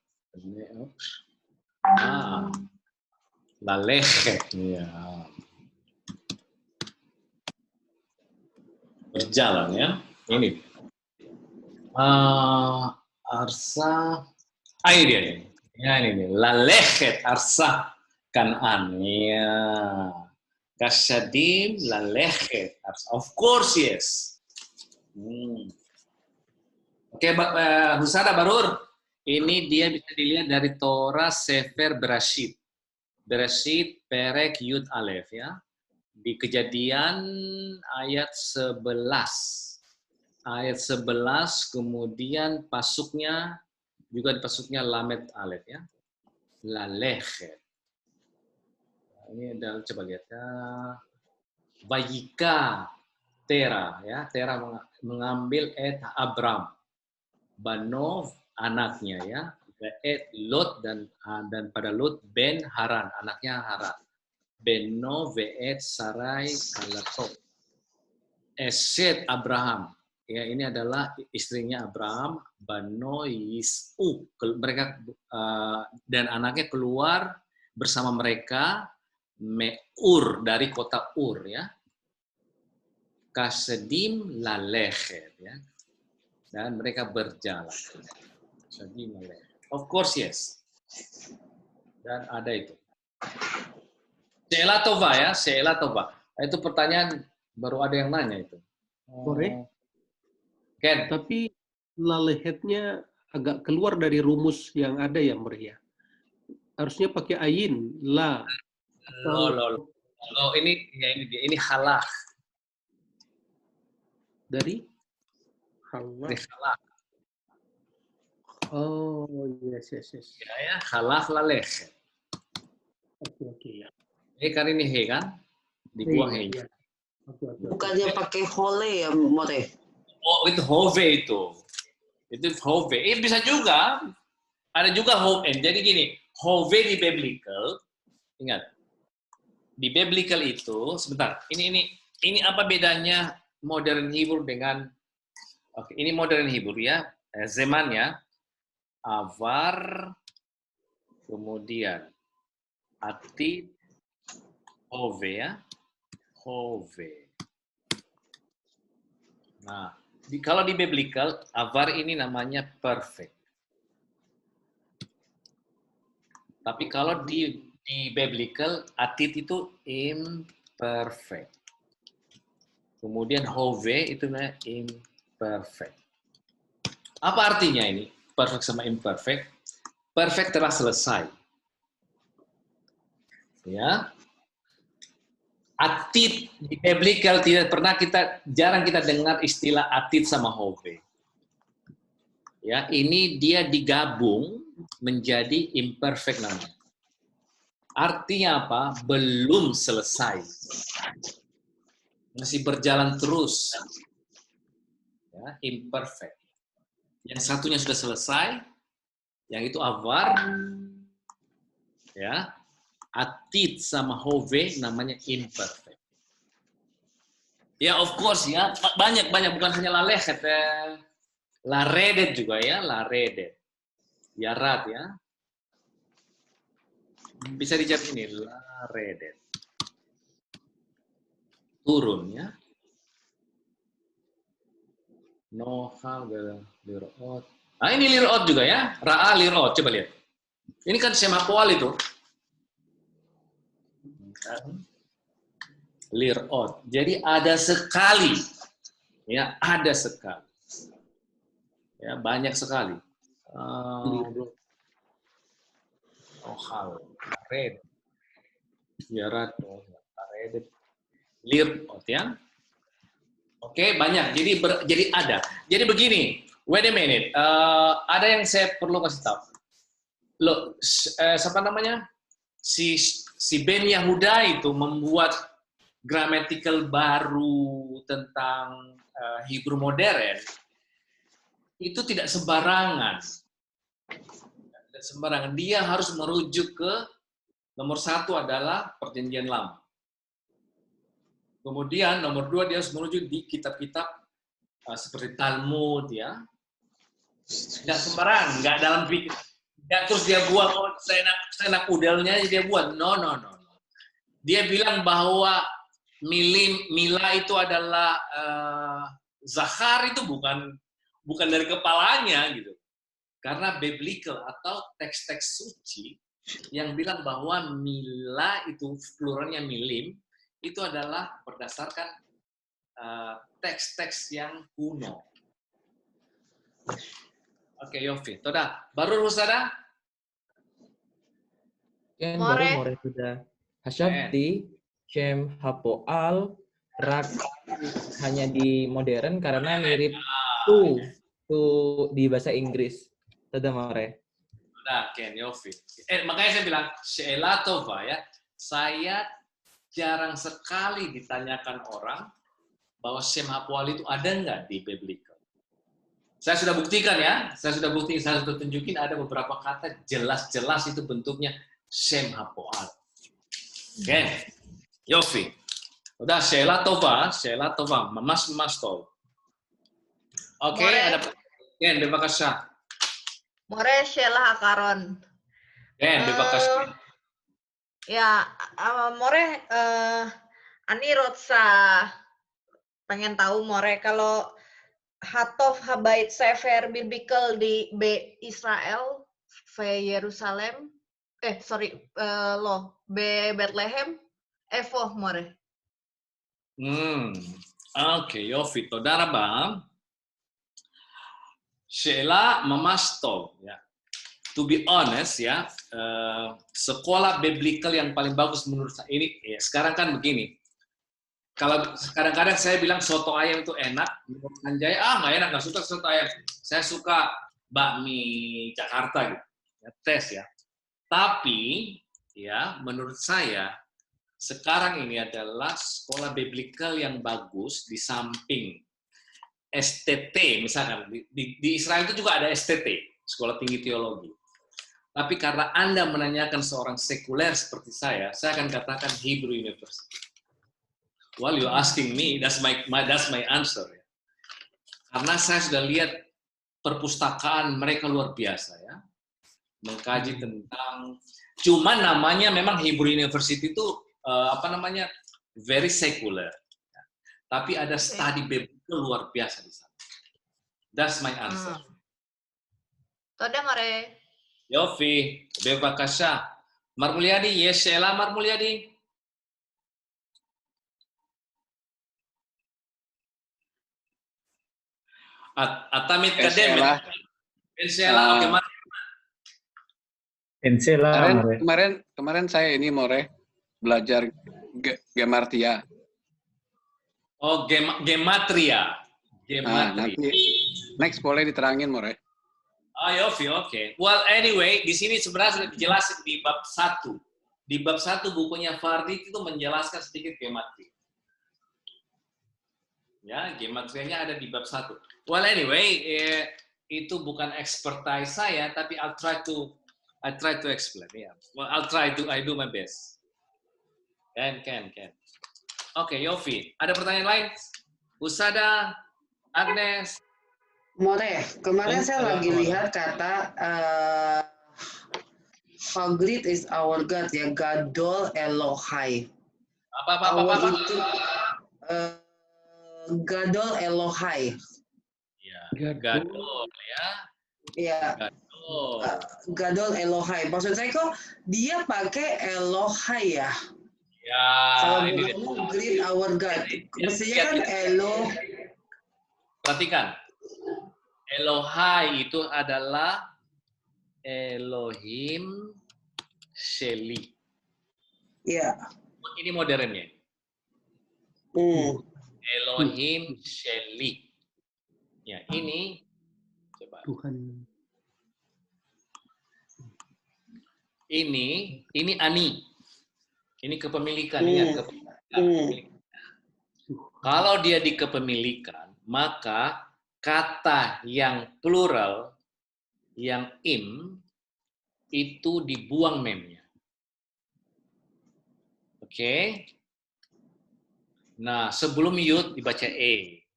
Lalehet. Ya. Berjalan ya. Ini. Arsa. Ini dia nih. Ya ini. Lalehet Arsa Kan'an. Ya. Kasyadim lalehet Arsa. Of course yes. Oke, Husada Barur. Ini dia bisa dilihat dari Torah Sefer Bereshit. Bereshit Perek Yud Alef ya. Di Kejadian ayat 11. Ayat 11 kemudian pasuknya juga di pasuknya Lamed Alef ya. Lalechet. Ini adalah coba lihat ya. Vayika Tera ya. Tera mengambil Abram. Banov anaknya ya, Ve'et Lot dan pada Lot Ben Haran, anaknya Haran. Beno Ve'et Sarai Kalato. Eshet Abraham, ya ini adalah istrinya Abraham. Bano Yis'u, mereka dan anaknya keluar bersama mereka Me'ur dari kota Ur ya. Kasedim Lalechet ya. Dan mereka berjalan. Of course, yes. Dan ada itu. Sheila Tova ya, Sheila Tova. Itu pertanyaan baru ada yang nanya itu. Korek. Ken. Tapi lalehetnya agak keluar dari rumus yang ada ya, Muria. Harusnya pakai ayin, la. Lo, ini ya ini dia. Ini halah. Dari halah. Ini halah. Oh, yes. Ya, halah laleh. Oke, ya. Ini kan ini he kan? Dibuang he. Iya. Oke. Bukannya pakai hole ya, More? Oh, itu hove itu. Itu hove. Bisa juga. Ada juga hove. Jadi gini, hove di biblical, ingat. di biblical itu, sebentar, ini apa bedanya modern Hebrew dengan, oke, ini modern Hebrew ya, Zeman ya, Avar, kemudian Atid, Hove ya, Hove. Nah, kalau di biblical, Avar ini namanya perfect. Tapi kalau di biblical, Atid itu imperfect. Kemudian Hove itu namanya imperfect. Apa artinya ini? Perfect sama imperfect. Perfect telah selesai. Ya. Atid di biblical jarang kita dengar istilah Atid sama Hove. Ya, ini dia digabung menjadi imperfect namanya. Artinya apa? Belum selesai. Masih berjalan terus. Ya, imperfect. Yang satunya sudah selesai, yang itu Avar. Ya. Atid sama Hove namanya imperfect. Ya, of course ya, banyak bukan hanya lalechet, laredet juga ya, laredet. Yarat ya. Bisa dijawab ini, laredet. Turun ya. Noha, lirot. Ah, ini lirot juga ya. Ra'a, lirot. Coba lihat. Ini kan Shem Hapoal itu. Lirot. Jadi ada sekali. Ya, ada sekali. Ya, banyak sekali. Ohal, red, yarat, red, lirot ya. Oke, banyak. Jadi ada. Jadi begini. Wait a minute. Ada yang saya perlu kasih tahu. Loh, siapa namanya? Si Ben Yahuda itu membuat grammatical baru tentang Hebrew modern. Itu tidak sembarangan. Sembarangan. Dia harus merujuk ke nomor satu adalah Perjanjian Lama. Kemudian nomor dua dia harus merujuk di kitab-kitab seperti Talmud ya. Tidak sembarangan, nggak dalam pikir. Nggak terus dia buat senak udelnya dia buat. No. Dia bilang bahwa mila itu adalah zahar itu bukan dari kepalanya gitu. Karena biblical atau teks-teks suci yang bilang bahwa mila itu pluralnya milim itu adalah berdasarkan teks-teks yang kuno. Oke, Yofi. Toda, baru Rusada? Ken baru more sudah. Hasyabti, Shem Hapoal, Rak hanya di modern karena mirip tu di bahasa Inggris. Sudah more. Nah, Ken, Yofi. Makanya saya bilang, Sheila Tova ya. Saya jarang sekali ditanyakan orang bahwa Shem Hapoal itu ada nggak di biblical. Saya sudah buktikan ya, saya sudah tunjukin ada beberapa kata jelas-jelas itu bentuknya Shem Hapoal. Oke, Yofi. Udah, Sheila Tova, Mas Tov. Oke, ada Ken, terima kasih. More Sheila Akaron. Ken, terima kasih. Ya, More, Ani Rotsa pengen tahu More kalau Hatov Habait Sefer Biblical di B Israel, V Yerusalem, B Bethlehem, Evo More. Oke, Yofi, תודה רבה. שאלה ממש טוב, ya. To be honest ya, sekolah biblical yang paling bagus menurut saya ini, ya sekarang kan begini. Kalau kadang-kadang saya bilang soto ayam itu enak, menurut Anjay, nggak enak, nggak suka soto ayam. Saya suka bakmi Jakarta gitu, ya, tes ya. Tapi ya menurut saya sekarang ini adalah sekolah biblical yang bagus di samping STT misalkan di Israel itu juga ada STT, Sekolah Tinggi Teologi. Tapi karena Anda menanyakan seorang sekuler seperti saya akan katakan Hebrew University. While you asking me, that's my answer. Ya. Karena saya sudah lihat perpustakaan mereka luar biasa ya, mengkaji tentang. Cuman namanya memang Hebrew University itu very secular. Ya. Tapi ada study biblical luar biasa di sana. That's my answer. Toda Mare. יופי, בבקשה. מר מוליאדי, יש שאלה, מר מוליאדי? אתה מתקדם. אין שאלה, אוקיי, מר. אין שאלה, מורה. Kemarin saya ini, More, belajar gematria. Oh, gematria. Nah, nanti next boleh diterangin, More. Oh, Yofi, oke. Well, anyway, di sini sebenarnya sudah dijelasin di bab 1. Di bab 1 bukunya Fardi itu menjelaskan sedikit gematria. Ya, gematrianya ada di bab 1. Well, anyway, itu bukan expertise saya, tapi I try to explain. Yeah. Well, I do my best. Can. Oke, Yofi. Ada pertanyaan lain? Usada, Agnes. More, kemarin saya lagi lihat kata how great is our God ya, Gadol Elohai. Apa? Itu Gadol Elohai. Ya, Gadol ya. Iya. Gadol Elohai. Maksud saya kok dia pakai Elohai ya? Ya. Kalau ngomong great our God, mestinya kan Elo. Perhatikan. Elohai itu adalah Elohim Sheli. Iya. Ini modernnya. Elohim Sheli. Ya, ini coba. Tuhan. Ini ani. Ini kepemilikan, ingat kepemilikan. Kalau dia di kepemilikan, maka kata yang plural, yang im, itu dibuang memnya. Oke? Nah, sebelum yud dibaca e.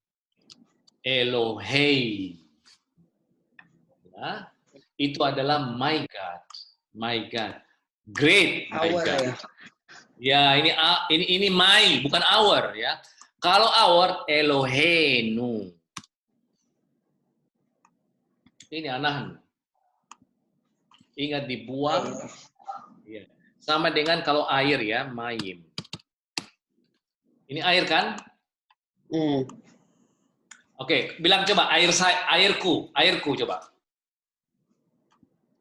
Elohei. Ya, itu adalah my God. My God. Great my Our, God. ya. Ya, ini my, bukan our ya. Kalau our, Elohenu. Ini anahan. Ingat dibuang. Ya. Sama dengan kalau air ya, mayim. Ini air kan? Oke, bilang coba airku coba.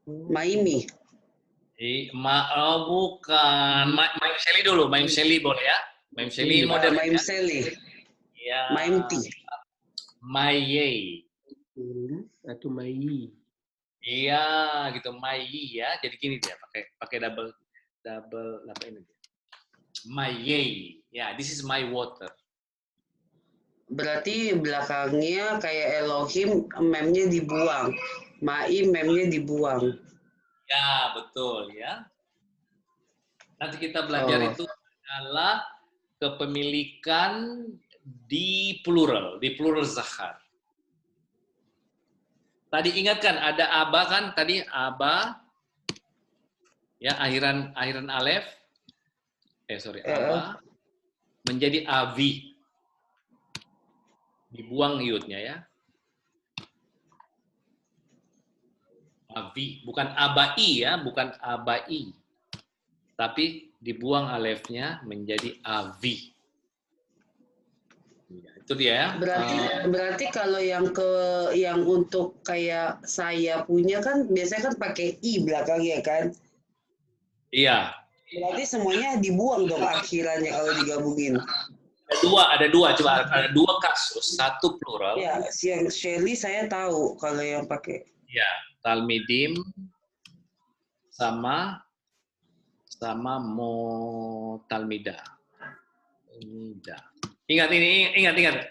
Maimi. Bukan. Maim Shelly dulu, Maim Shelly boleh ya? Maim Shelly modern. Maim Seli. Ya. Maim Ti. Maye. Atau Mai. Iya, gitu Mayi ya. Jadi gini dia pakai double apa ini dia. Maye. Ya, this is my water. Berarti belakangnya kayak Elohim, memnya dibuang. Mai, memnya dibuang. Ya, betul ya. Nanti kita belajar itu adalah kepemilikan di plural zahar. Tadi ingatkan ada aba kan? Tadi aba ya akhiran alef. Aba menjadi avi. Dibuang yudnya ya. Avi, bukan abai ya, bukan abai. Tapi dibuang alefnya menjadi avi. Ya, itu dia ya. Berarti kalau yang untuk kayak saya punya kan biasanya kan pakai i belakangnya kan? Iya. Berarti semuanya dibuang dong akhirannya kalau digabungin. Ada dua, coba ada dua kasus, satu plural. Ya, yang Shelly saya tahu kalau yang pakai. Ya, talmidim sama mo talmida. Ingat.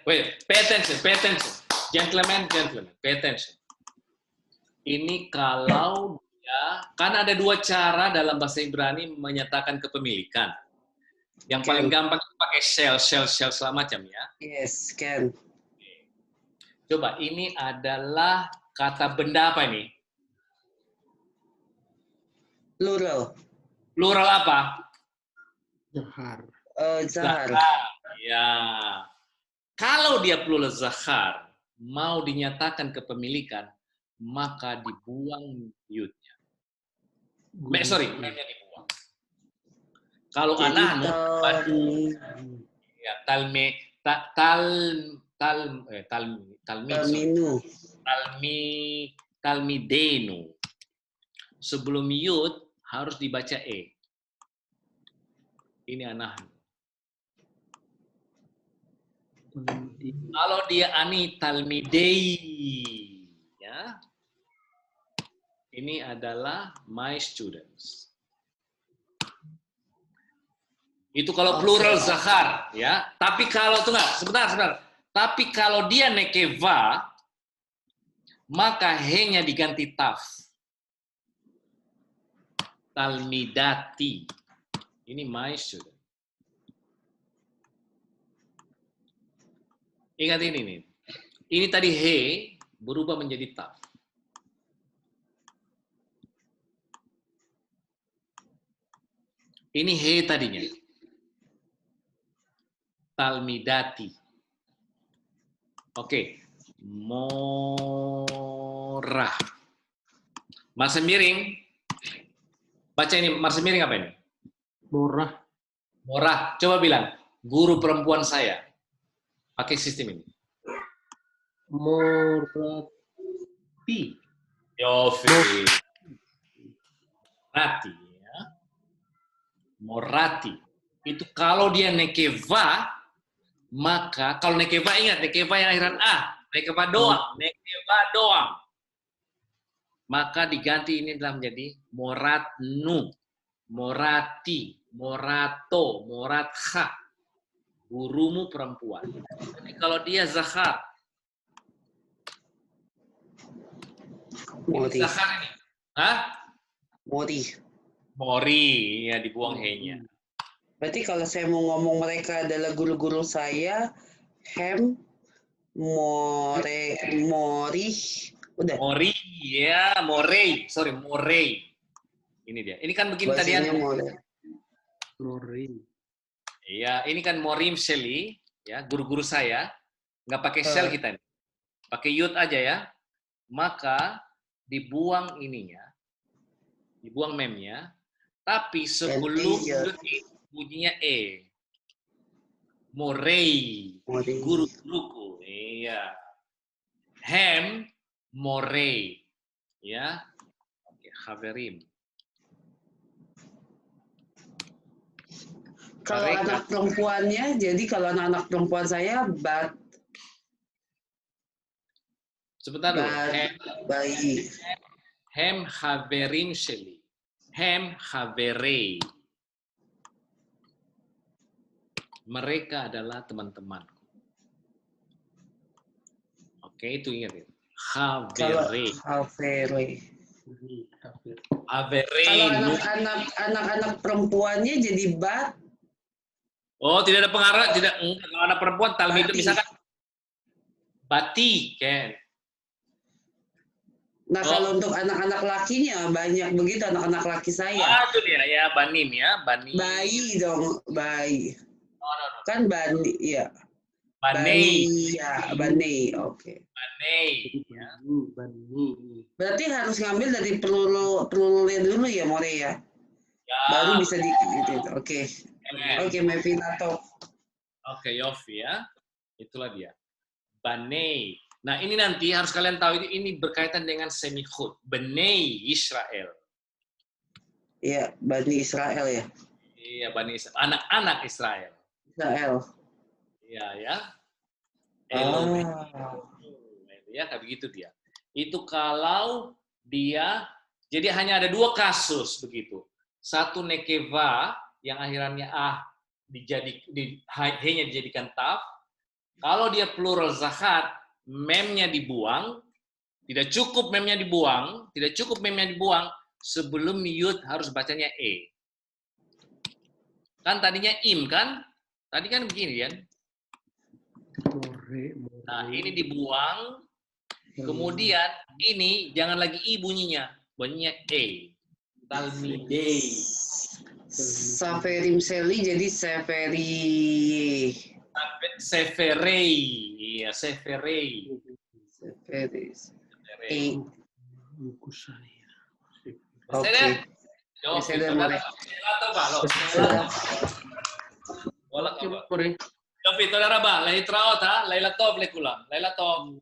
Wait, pay attention. Gentlemen, pay attention. Ini kalau Ya, kan ada dua cara dalam bahasa Ibrani menyatakan kepemilikan. Yang paling gampang itu pakai shall segala macam ya. Yes, can. Coba, ini adalah kata benda apa ini? Plural. Plural apa? Zahar. Zahar. Ya. Kalau dia plural zahar, mau dinyatakan kepemilikan, maka dibuang yud-nya. Memnya dibuang. Kalau anak ya, talmidenu. Sebelum yud harus dibaca e. Ini anak. Kalau dia ani talmidei, ya, ini adalah my students. Itu kalau plural zahar, ya. Tapi kalau tunggu, sebentar. Tapi kalau dia nekeva, maka he-nya diganti taf. Talmidati. Ini my student. Ingat ini nih. Ini tadi he berubah menjadi taf. Ini he tadinya. Talmidati. Oke. Morah. Marsa miring. Baca ini, marsa miring apa ini? Morah. Morah. Coba bilang, guru perempuan saya. Pakai sistem ini. Morati. Yofi. Morati. Ya. Morati. Itu kalau dia nekeva, maka kalau nekeva ingat, nekeva yang akhiran A. Nekeva doang. Maka diganti ini adalah menjadi moratnu. Morati. Morato. Moratha. Gurumu perempuan. Tapi kalau dia zahar. Zahar ini. Hah? Mori. Ya, dibuang he-nya. Berarti kalau saya mau ngomong mereka adalah guru-guru saya, mori, udah. Mori, ya, morei. Sorry, morei. Ini dia. Ini kan begini tadi. Mori. Iya, ini kan morim sheli, ya, guru-guru saya, nggak pakai shell kita nih, pakai yud aja ya. Maka dibuang ininya, dibuang memnya, tapi sebelum yud bunyinya e. Morei, guru-guruku, iya. Morei, ya. Oke, haverim. Kalau anak perempuannya, jadi kalau anak-anak perempuan saya, sebentar dulu. Bayi. Haverim sheli. Haverei. Mereka adalah teman-temanku. Oke, itu ingat ya. Haverei. Kalau anak-anak perempuannya jadi Oh, tidak ada pengarah, tidak. Kalau anak perempuan, talmid itu misalkan bati, kayak. Nah, kalau untuk anak-anak lakinya banyak begitu anak-anak laki saya. Itu dia ya, banim ya, banim. Bayi dong, bayi. No. Kan bani, ya. Banei. Ya, banei, oke. Banei. Ya. Berarti harus ngambil dari peluru dulu ya, More ya. Ya. Baru bisa gitu. Oke. Oke, Mevinato. Oke, Yofi ya. Itulah dia. Banei. Nah, ini nanti harus kalian tahu ini berkaitan dengan semikhut. Banei Israel. Iya, Bani Israel ya. Iya, Bani Israel. Anak-anak Israel. Israel. Iya, ya. Ya, kayak begitu dia. Itu kalau dia, jadi hanya ada dua kasus begitu. Satu nekeva, yang akhirannya he-nya dijadikan taf. Kalau dia plural zahar, memnya dibuang. Tidak cukup memnya dibuang. sebelum yud harus bacanya e. Kan tadinya im kan? Tadi kan begini kan? Nah, ini dibuang. Kemudian ini jangan lagi i bunyinya. Bunyinya e. Talmidei. Saferim Seli jadi Seferi. Seferei. Iya, Seferei. Seferi. Oke. Saya mulai. Capito la roba, lei traota, lei la top le kula, lei la top.